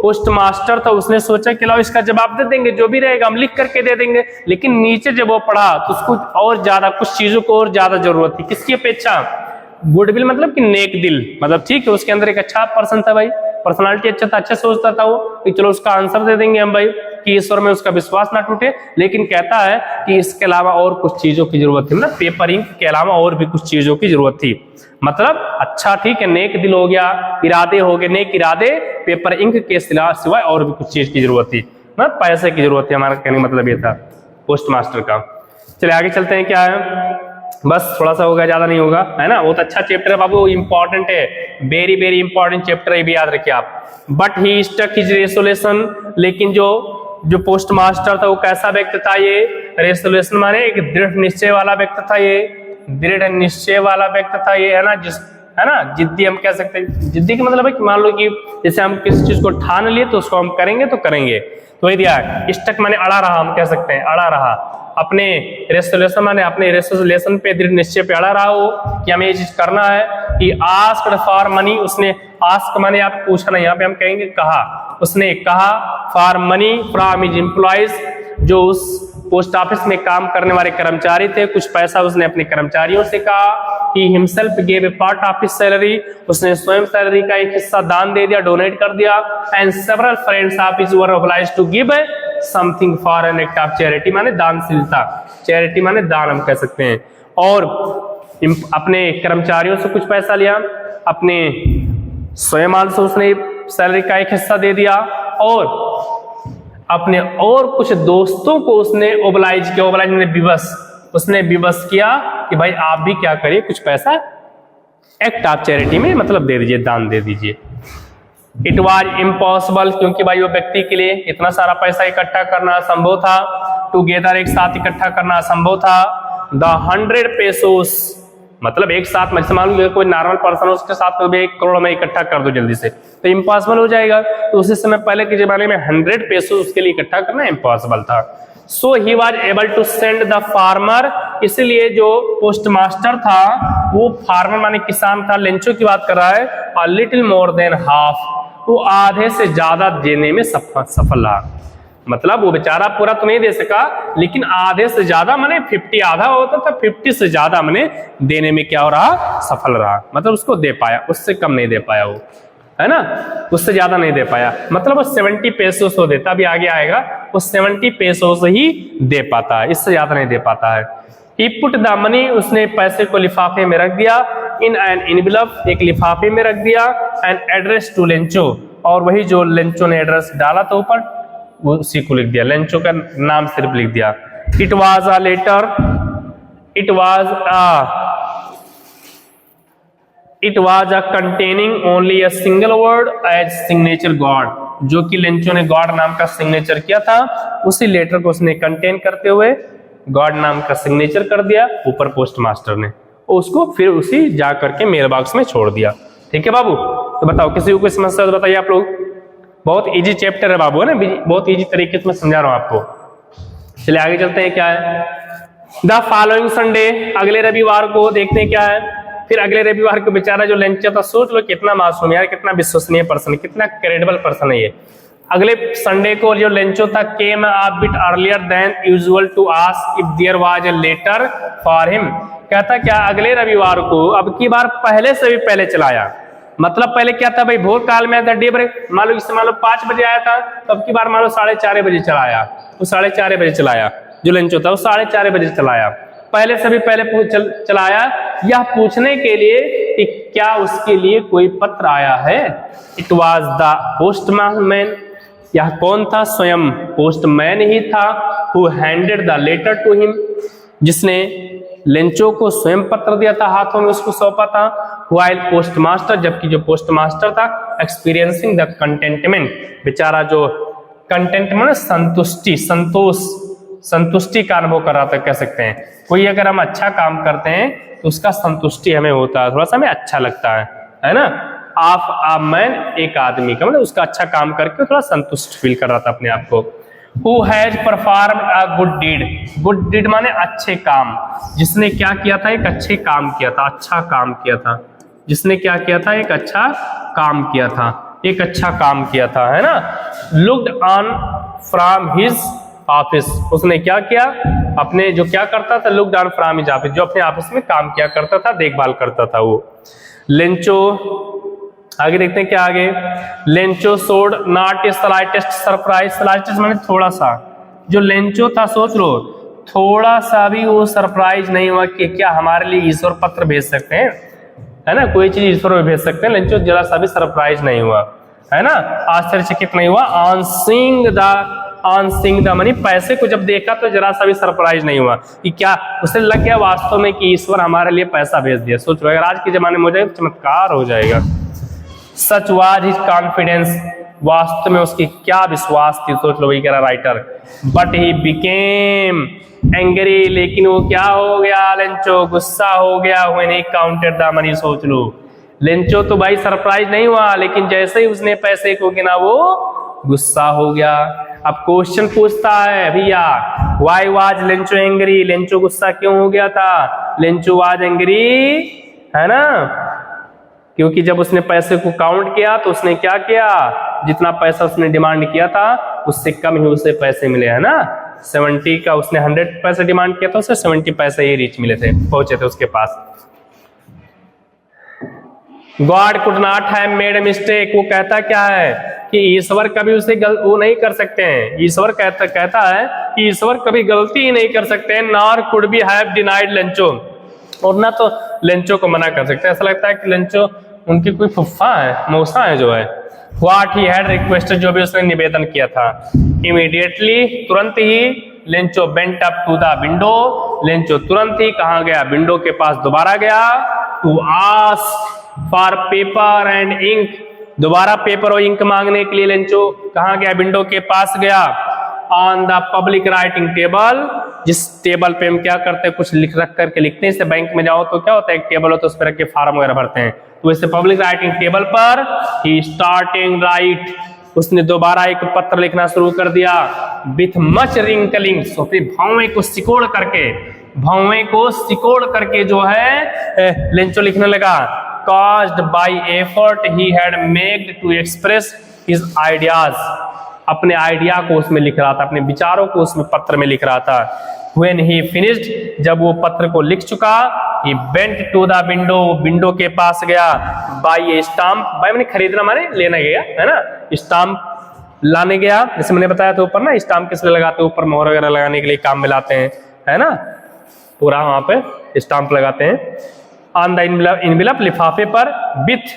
पोस्ट मास्टर था उसने सोचा कि लाओ इसका जवाब दे देंगे, जो भी रहेगा हम लिख करके दे देंगे, लेकिन नीचे जब वो पढ़ा तो उसको और ज्यादा, कुछ चीजों को और ज्यादा जरूरत थी, किसकी अपेक्षा, गुडविल मतलब कि नेक दिल, मतलब ठीक है उसके अंदर एक अच्छा पर्सन था भाई, पर्सनालिटी अच्छा था, अच्छा सोचता था वो कि चलो उसका आंसर दे देंगे हम भाई, कि ईश्वर में उसका विश्वास ना टूटे, लेकिन कहता है कि इसके अलावा और कुछ चीजों की जरूरत थी, मतलब पेपर इंक के अलावा और भी कुछ चीजों की जरूरत थी, मतलब अच्छा ठीक है नेक दिल हो गया, इरादे हो गए, नेक इरादे, पेपर इंक के सिवाय और भी कुछ चीज की जरूरत थी, मतलब पैसे की जरूरत थी, हमारा कहने का मतलब ये था पोस्ट मास्टर का। चलिए आगे चलते हैं, क्या है, बस थोड़ा सा होगा, ज्यादा नहीं होगा, है ना, बहुत अच्छा चैप्टर है बाबू, इंपॉर्टेंट है, वेरी वेरी इंपॉर्टेंट चैप्टर है, भी याद रखिए आप। But he stuck his resolution, लेकिन जो पोस्ट मास्टर था वो कैसा व्यक्ति था, ये रेसोल्यूशन माने एक दृढ़ निश्चय वाला व्यक्ति था, ये दृढ़ निश्चय वाला व्यक्ति था ये, है ना, जिस, है ना, जिद्दी हम कह सकते हैं, जिद्दी का मतलब है कि मान लो कि जैसे हम किसी चीज को ठान लिए तो उसको हम करेंगे तो करेंगे, तो वही दिया, स्टक माने अड़ा रहा, हम कह सकते हैं अड़ा रहा, अपने रेसोल्यूशन माने अपने रेसोल्यूशन पे, दृढ़ निश्चय पे अड़ा रहा हो कि हमें ये चीज करना है, कि आस्क्ड फॉर मनी, उसने आस्क माने आप पूछना, यहाँ पे हम कहेंगे कहा, उसने कहा for money from his employees, जो उस पोस्ट ऑफिस में काम करने वाले कर्मचारी थे, कुछ पैसा उसने अपने कर्मचारियों से कहा, he himself give a part of his salary, उसने स्वयं सैलरी का एक हिस्सा दान दे दिया, डोनेट कर दिया, and several friends of his were obliged to give something for an act of charity माने दानशीलता, चैरिटी माने दान हम कह सकते हैं। और अपने कर्मचारियों से कुछ पैसा लिया, अपने स्वयं से उसने सैलरी का एक हिस्सा दे दिया, और अपने और कुछ दोस्तों को उसने ओबलाइज किया, ओबलाइज ने विवश, उसने विवश किया कि भाई आप भी क्या करिए, कुछ पैसा एक्ट ऑफ चैरिटी में मतलब दे दीजिए, दान दे दीजिए। इट वॉज इम्पॉसिबल, क्योंकि भाई वो व्यक्ति के लिए इतना सारा पैसा इकट्ठा करना असंभव था, टुगेदर एक साथ इकट्ठा करना असंभव था। द 100 पेसोस मतलब एक साथ मान लो कोई नॉर्मल पर्सन उसके साथ में भी 1 करोड़ में इकट्ठा कर दो जल्दी से, तो इम्पॉसिबल हो जाएगा। तो उसी समय पहले के जमाने में 100 पेसो उसके लिए इकट्ठा करना इम्पॉसिबल था। So he was able to send the farmer, इसलिए जो पोस्ट मास्टर था वो फार्मर माने किसान था, लेंचो की बात कर रहा है, a little more than half, वो आधे से ज्यादा देने में सफल रहा। मतलब वो बेचारा पूरा तो नहीं दे सका, लेकिन आधे से ज्यादा माने 50, आधा होता था 50 से ज्यादा माने देने में क्या हो रहा, सफल रहा। मतलब उसको दे पाया, उससे कम नहीं दे पाया वो, है ना, उससे ज्यादा नहीं दे पाया। मतलब वो 70 पेसो से देता, भी आगे आएगा, वो 70 पेसो से ही दे पाता है, इससे ज्यादा नहीं दे पाता है। He put the money, उसने पैसे को लिफाफे में रख दिया, in an envelope, एक लिफाफे में रख दिया, and address to लेंचो, और वही जो लेंचो ने एड्रेस डाला था ऊपर वो उसी को लिख दिया, लेंचो का नाम सिर्फ लिख दिया। It was a letter, it was a containing only a single word as signature God, जो कि लेंचो ने गॉड नाम का सिग्नेचर किया था, उसी लेटर को उसने कंटेन करते हुए गॉड नाम का सिग्नेचर कर दिया ऊपर पोस्ट मास्टर ने, और उसको फिर उसी जा करके मेल बॉक्स में छोड़ दिया। ठीक है बाबू, तो बताओ किसी को कोई समस्या तो बताइए आप लोग। बहुत इजी चैप्टर है बाबू, है ना, बहुत इजी तरीके से मैं समझा रहा हूं आपको। चलिए आगे चलते हैं, क्या है द फॉलोइंग संडे, अगले रविवार को देखते हैं क्या है। फिर अगले रविवार को बेचारा जो लेंचर था, सोच लो कितना मासूम यार, कितना विश्वसनीय पर्सन, कितना क्रेडिबल पर्सन है ये। अगले संडे को जो लेंचो था came a bit earlier than usual to ask if there was a letter for him, कहता क्या अगले रविवार को अब की बार पहले से भी पहले चलाया। मतलब पहले क्या था भाई, भोर काल में आया था, डे ब्रेक मान लो, इससे मान लो 5 बजे आया था, तो अब की बार मान लो 4:30 बजे चलाया, वो 4:30 बजे चलाया, जो लेंचो था वो 4:30 बजे चलाया, पहले से भी पहले चलाया, यह पूछने के लिए कि क्या उसके लिए कोई पत्र आया है। इट वॉज द पोस्टमैन, यह कौन था, स्वयं पोस्टमैन ही था, who handed the letter to him, जिसने लेंचो को स्वयं पत्र दिया था, हाथों में उसको सौंपा था। व्हाइल पोस्ट मास्टर, जबकि जो पोस्ट मास्टर था एक्सपीरियंसिंग द कंटेंटमेंट, बेचारा जो कंटेंटमेंट संतुष्टि, संतुष्टि का अनुभव कर रहा था, कह सकते हैं। कोई अगर हम अच्छा काम करते हैं तो उसका संतुष्टि हमें होता है, थोड़ा सा हमें अच्छा लगता है ना। आप मैन एक आदमी का मतलब उसका अच्छा काम करके थोड़ा संतुष्ट फील कर रहा था अपने आप को। Who has performed a good deed, good deed माने अच्छे काम, जिसने क्या किया था, एक अच्छे काम किया था, अच्छा काम किया था, जिसने क्या किया था, एक अच्छा काम किया था, एक अच्छा काम किया था, है ना। Looked on from his office, उसने क्या किया, अपने जो क्या करता था, looked on from his office, जो अपने ऑफिस में काम किया करता था, देखभाल करता था वो। लेंचो, आगे देखते हैं क्या आगे। Lencho showed not a slightest surprise, slightest माने थोड़ा सा, जो लेंचो था सोच लो थोड़ा सा भी वो सरप्राइज नहीं हुआ कि क्या हमारे लिए ईश्वर पत्र भेज सकते हैं, है ना, कोई चीज ईश्वर में भेज सकते हैं। लेंचो जरा सा भी सरप्राइज नहीं हुआ, है ना, आश्चर्यचकित नहीं हुआ। ऑन सीइंग द मनी, पैसे को जब देखा तो जरा सा भी सरप्राइज नहीं हुआ कि क्या, उसे लग गया वास्तव में कि ईश्वर हमारे लिए पैसा भेज दिया। सोच लो अगर आज के जमाने में हो जाए तो चमत्कार हो जाएगा। सच वाज हिज कॉन्फिडेंस, वास्तव में उसकी क्या विश्वास थी, सोच लो, वही कह रहा writer. But he became angry, लेकिन वो क्या हो गया, लेंचो गुस्सा हो गया। When he counted the money, सोच लो लेंचो तो भाई सरप्राइज नहीं हुआ, लेकिन जैसे ही उसने पैसे को गिना वो गुस्सा हो गया। अब क्वेश्चन पूछता है भैया, why was Lencho angry, Lencho गुस्सा क्यों हो गया था, लेंचो वाज एंग्री, है ना, क्योंकि जब उसने पैसे को काउंट किया तो उसने क्या किया, जितना पैसा उसने डिमांड किया था उससे कम ही उसे पैसे मिले, है ना। 70 का उसने 100 पैसे डिमांड किया था, उसे 70 पैसे ही रीच मिले थे, पहुंचे थे उसके पास। God could not have made a mistake, वो कहता क्या है, कि ईश्वर कभी उसे वो नहीं कर सकते हैं। ईश्वर कहता है कि ईश्वर कभी गलती ही नहीं कर सकते हैं, nor could be have denied Lencho, और ना तो लेंचो को मना कर सकते हैं। ऐसा लगता है कि लेंचो उनकी कोई फुफ्फा है, मौसा है जो है। व्हाट ही हैड रिक्वेस्टेड, जो भी उसने निवेदन किया था। इमीडिएटली, तुरंत ही, Lencho bent up to the window, Lencho तुरंत ही कहाँ गया, विंडो के पास दोबारा गया। To ask for paper and ink, दोबारा पेपर और इंक मांगने के लिए लेंचो कहाँ गया, विंडो के पास गया। On the public writing table, जिस टेबल पे हम क्या करते हैं, कुछ लिख रख करके लिखते हैं। जैसे बैंक में जाओ तो क्या होता है, एक टेबल हो तो उस पर रख के फार्म वगैरह भरते हैं, तो वैसे पब्लिक राइटिंग टेबल पर ही स्टार्टिंग राइट, उसने दोबारा एक पत्र लिखना शुरू कर दिया। विथ मच रिंकलिंग, अपने भौवें को सिकोड़ करके, भौवें को सिकोड़ करके जो है लेंचो लिखने लगा। caused by effort he had made to express his ideas, अपने आइडिया को उसमें लिख रहा था, अपने विचारों को उसमें पत्र में लिख रहा था। When he finished, जब वो पत्र को लिख चुका, he went to the window, window के पास गया। Buy a stamp, buy मैंने खरीदना माने लेना गया, है ना, स्टाम्प लाने गया। जैसे मैंने बताया था ऊपर ना, स्टाम्प किस लिए लगाते हैं, ऊपर मोहर वगैरह लगाने के लिए काम में लाते हैं, है ना, पूरा वहां पे स्टाम्प लगाते हैं। ऑन द इनविलप, लिफाफे पर, with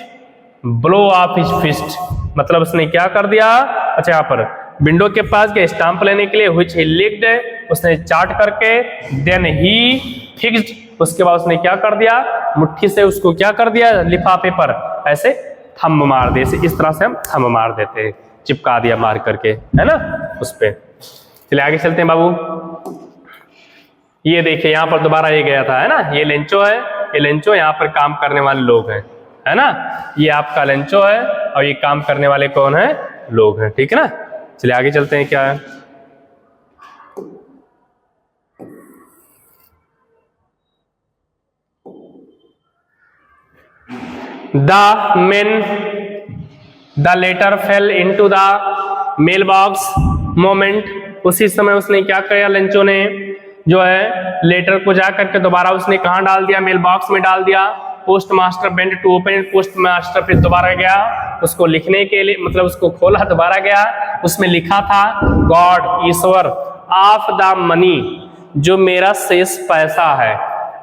blow of his fist, मतलब उसने क्या कर दिया, अच्छा यहाँ पर विंडो के पास गया स्टाम्प लेने के लिए, व्हिच ही लिक्ड, उसने चार्ट करके, देन ही फिक्स्ड, उसके बाद उसने क्या कर दिया, मुट्ठी से उसको क्या कर दिया, लिफाफे पर ऐसे थंब मार दे, इस तरह से हम थंब मार देते हैं, चिपका दिया मार करके, है ना, उस पे। चलिए आगे चलते हैं बाबू। ये देखिए यहाँ पर दोबारा ये गया था, है ना, ये लेंचो है, ये लेंचो यहाँ पर काम करने वाले लोग हैं, है ना, ये आपका लेंचो है और ये काम करने वाले कौन है, लोग हैं, ठीक है ना। चलिए आगे चलते हैं, क्या है, the letter fell into the mailbox moment, उसी समय उसने क्या किया, लेंचो ने जो है लेटर को जाकर के दोबारा उसने कहाँ डाल दिया, मेल बॉक्स में डाल दिया। Postmaster went to open it, postmaster फिर दोबारा गया उसको लिखने के लिए, मतलब उसको खोला, दोबारा गया, उसमें लिखा था, God, Ishwar, of the money, जो मेरा शेष पैसा है,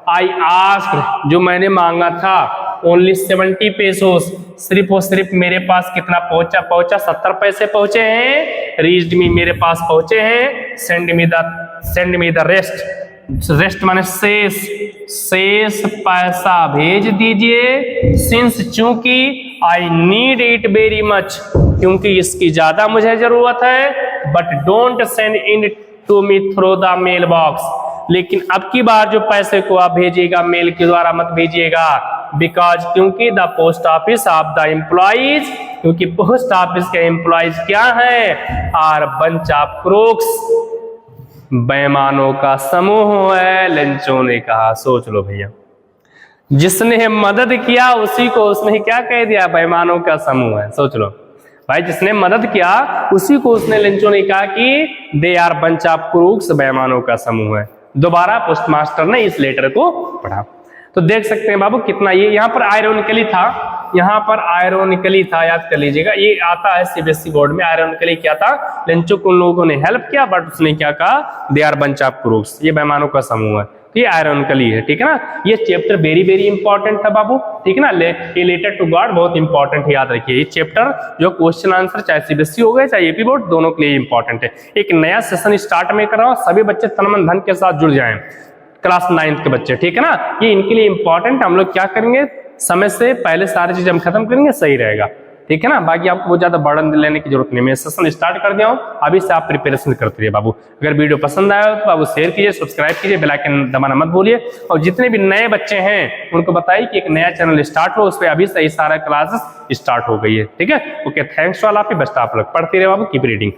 आई आस्क्ड, जो मैंने मांगा था, ओनली 70 पेसोस, सिर्फ और सिर्फ मेरे पास कितना पहुंचा 70 पैसे पहुंचे हैं। रीच्ड मी, मेरे पास पहुंचे हैं। सेंड मी द रेस्ट माने शेष पैसा भेज दीजिए। सिंस, चूंकि, I need it very much, क्योंकि इसकी ज्यादा मुझे जरूरत है। But don't send in to me through the mailbox, लेकिन अब की बार जो पैसे को आप भेजिएगा मेल के द्वारा मत भेजिएगा। बिकॉज, क्योंकि the post office of the employees, क्योंकि पोस्ट ऑफिस के एम्प्लॉइज क्या है, आर बंच ऑफ क्रूक्स, बेईमानों का समूह है। लेंचो ने कहा, सोच लो भैया, जिसने मदद किया उसी को उसने क्या कह दिया, बेईमानों का समूह है। सोच लो भाई, जिसने मदद किया उसी को उसने, लेंचो ने कहा कि they are bunch of crooks, बेईमानों का समूह है। दोबारा पोस्टमास्टर ने इस लेटर को पढ़ा, तो देख सकते हैं बाबू कितना ये यहाँ पर आयरोनिकली था, यहाँ पर आयरोनिकली था, याद कर लीजिएगा, ये आता है सीबीएसई बोर्ड में। आयरोनिकली क्या था, लेंचो को उन लोगों ने हेल्प किया, बट उसने क्या कहा, they are bunch of crooks, ये बेईमानों का समूह है, तो ये आयरोनिकली है, ठीक है ना। ये चैप्टर वेरी वेरी इंपॉर्टेंट था बाबू, ठीक है ना। ये लेटर टू गॉड बहुत इंपॉर्टेंट है, याद रखिए। ये चैप्टर जो क्वेश्चन आंसर चाहे सीबीएसई हो गए चाहे एपी बोर्ड, दोनों के लिए इंपॉर्टेंट है। एक नया सेशन स्टार्ट में कर रहा हूं, सभी बच्चे तन मन धन के साथ जुड़ जाएं, क्लास 9th के बच्चे, ठीक है ना। ये इनके लिए इंपॉर्टेंट, हम लोग क्या करेंगे, समय से पहले सारी चीजें हम खत्म करेंगे, सही रहेगा, ठीक है ना। बाकी आपको बहुत ज्यादा बर्डन लेने की जरूरत नहीं, मैं सेशन स्टार्ट कर दिया हूं, अभी से आप प्रिपरेशन करते रहिए बाबू। अगर वीडियो पसंद आया तो बाबू शेयर कीजिए, सब्सक्राइब कीजिए, बेल आइकन दबाना मत भूलिए। और जितने भी नए बच्चे हैं उनको बताइए कि एक नया चैनल स्टार्ट हो, उस पर अभी से ही सारा क्लासेस स्टार्ट हो गई है, ठीक है। Okay, thanks to all of you, best आप लोग पढ़ते रहे बाबू, कीप रीडिंग।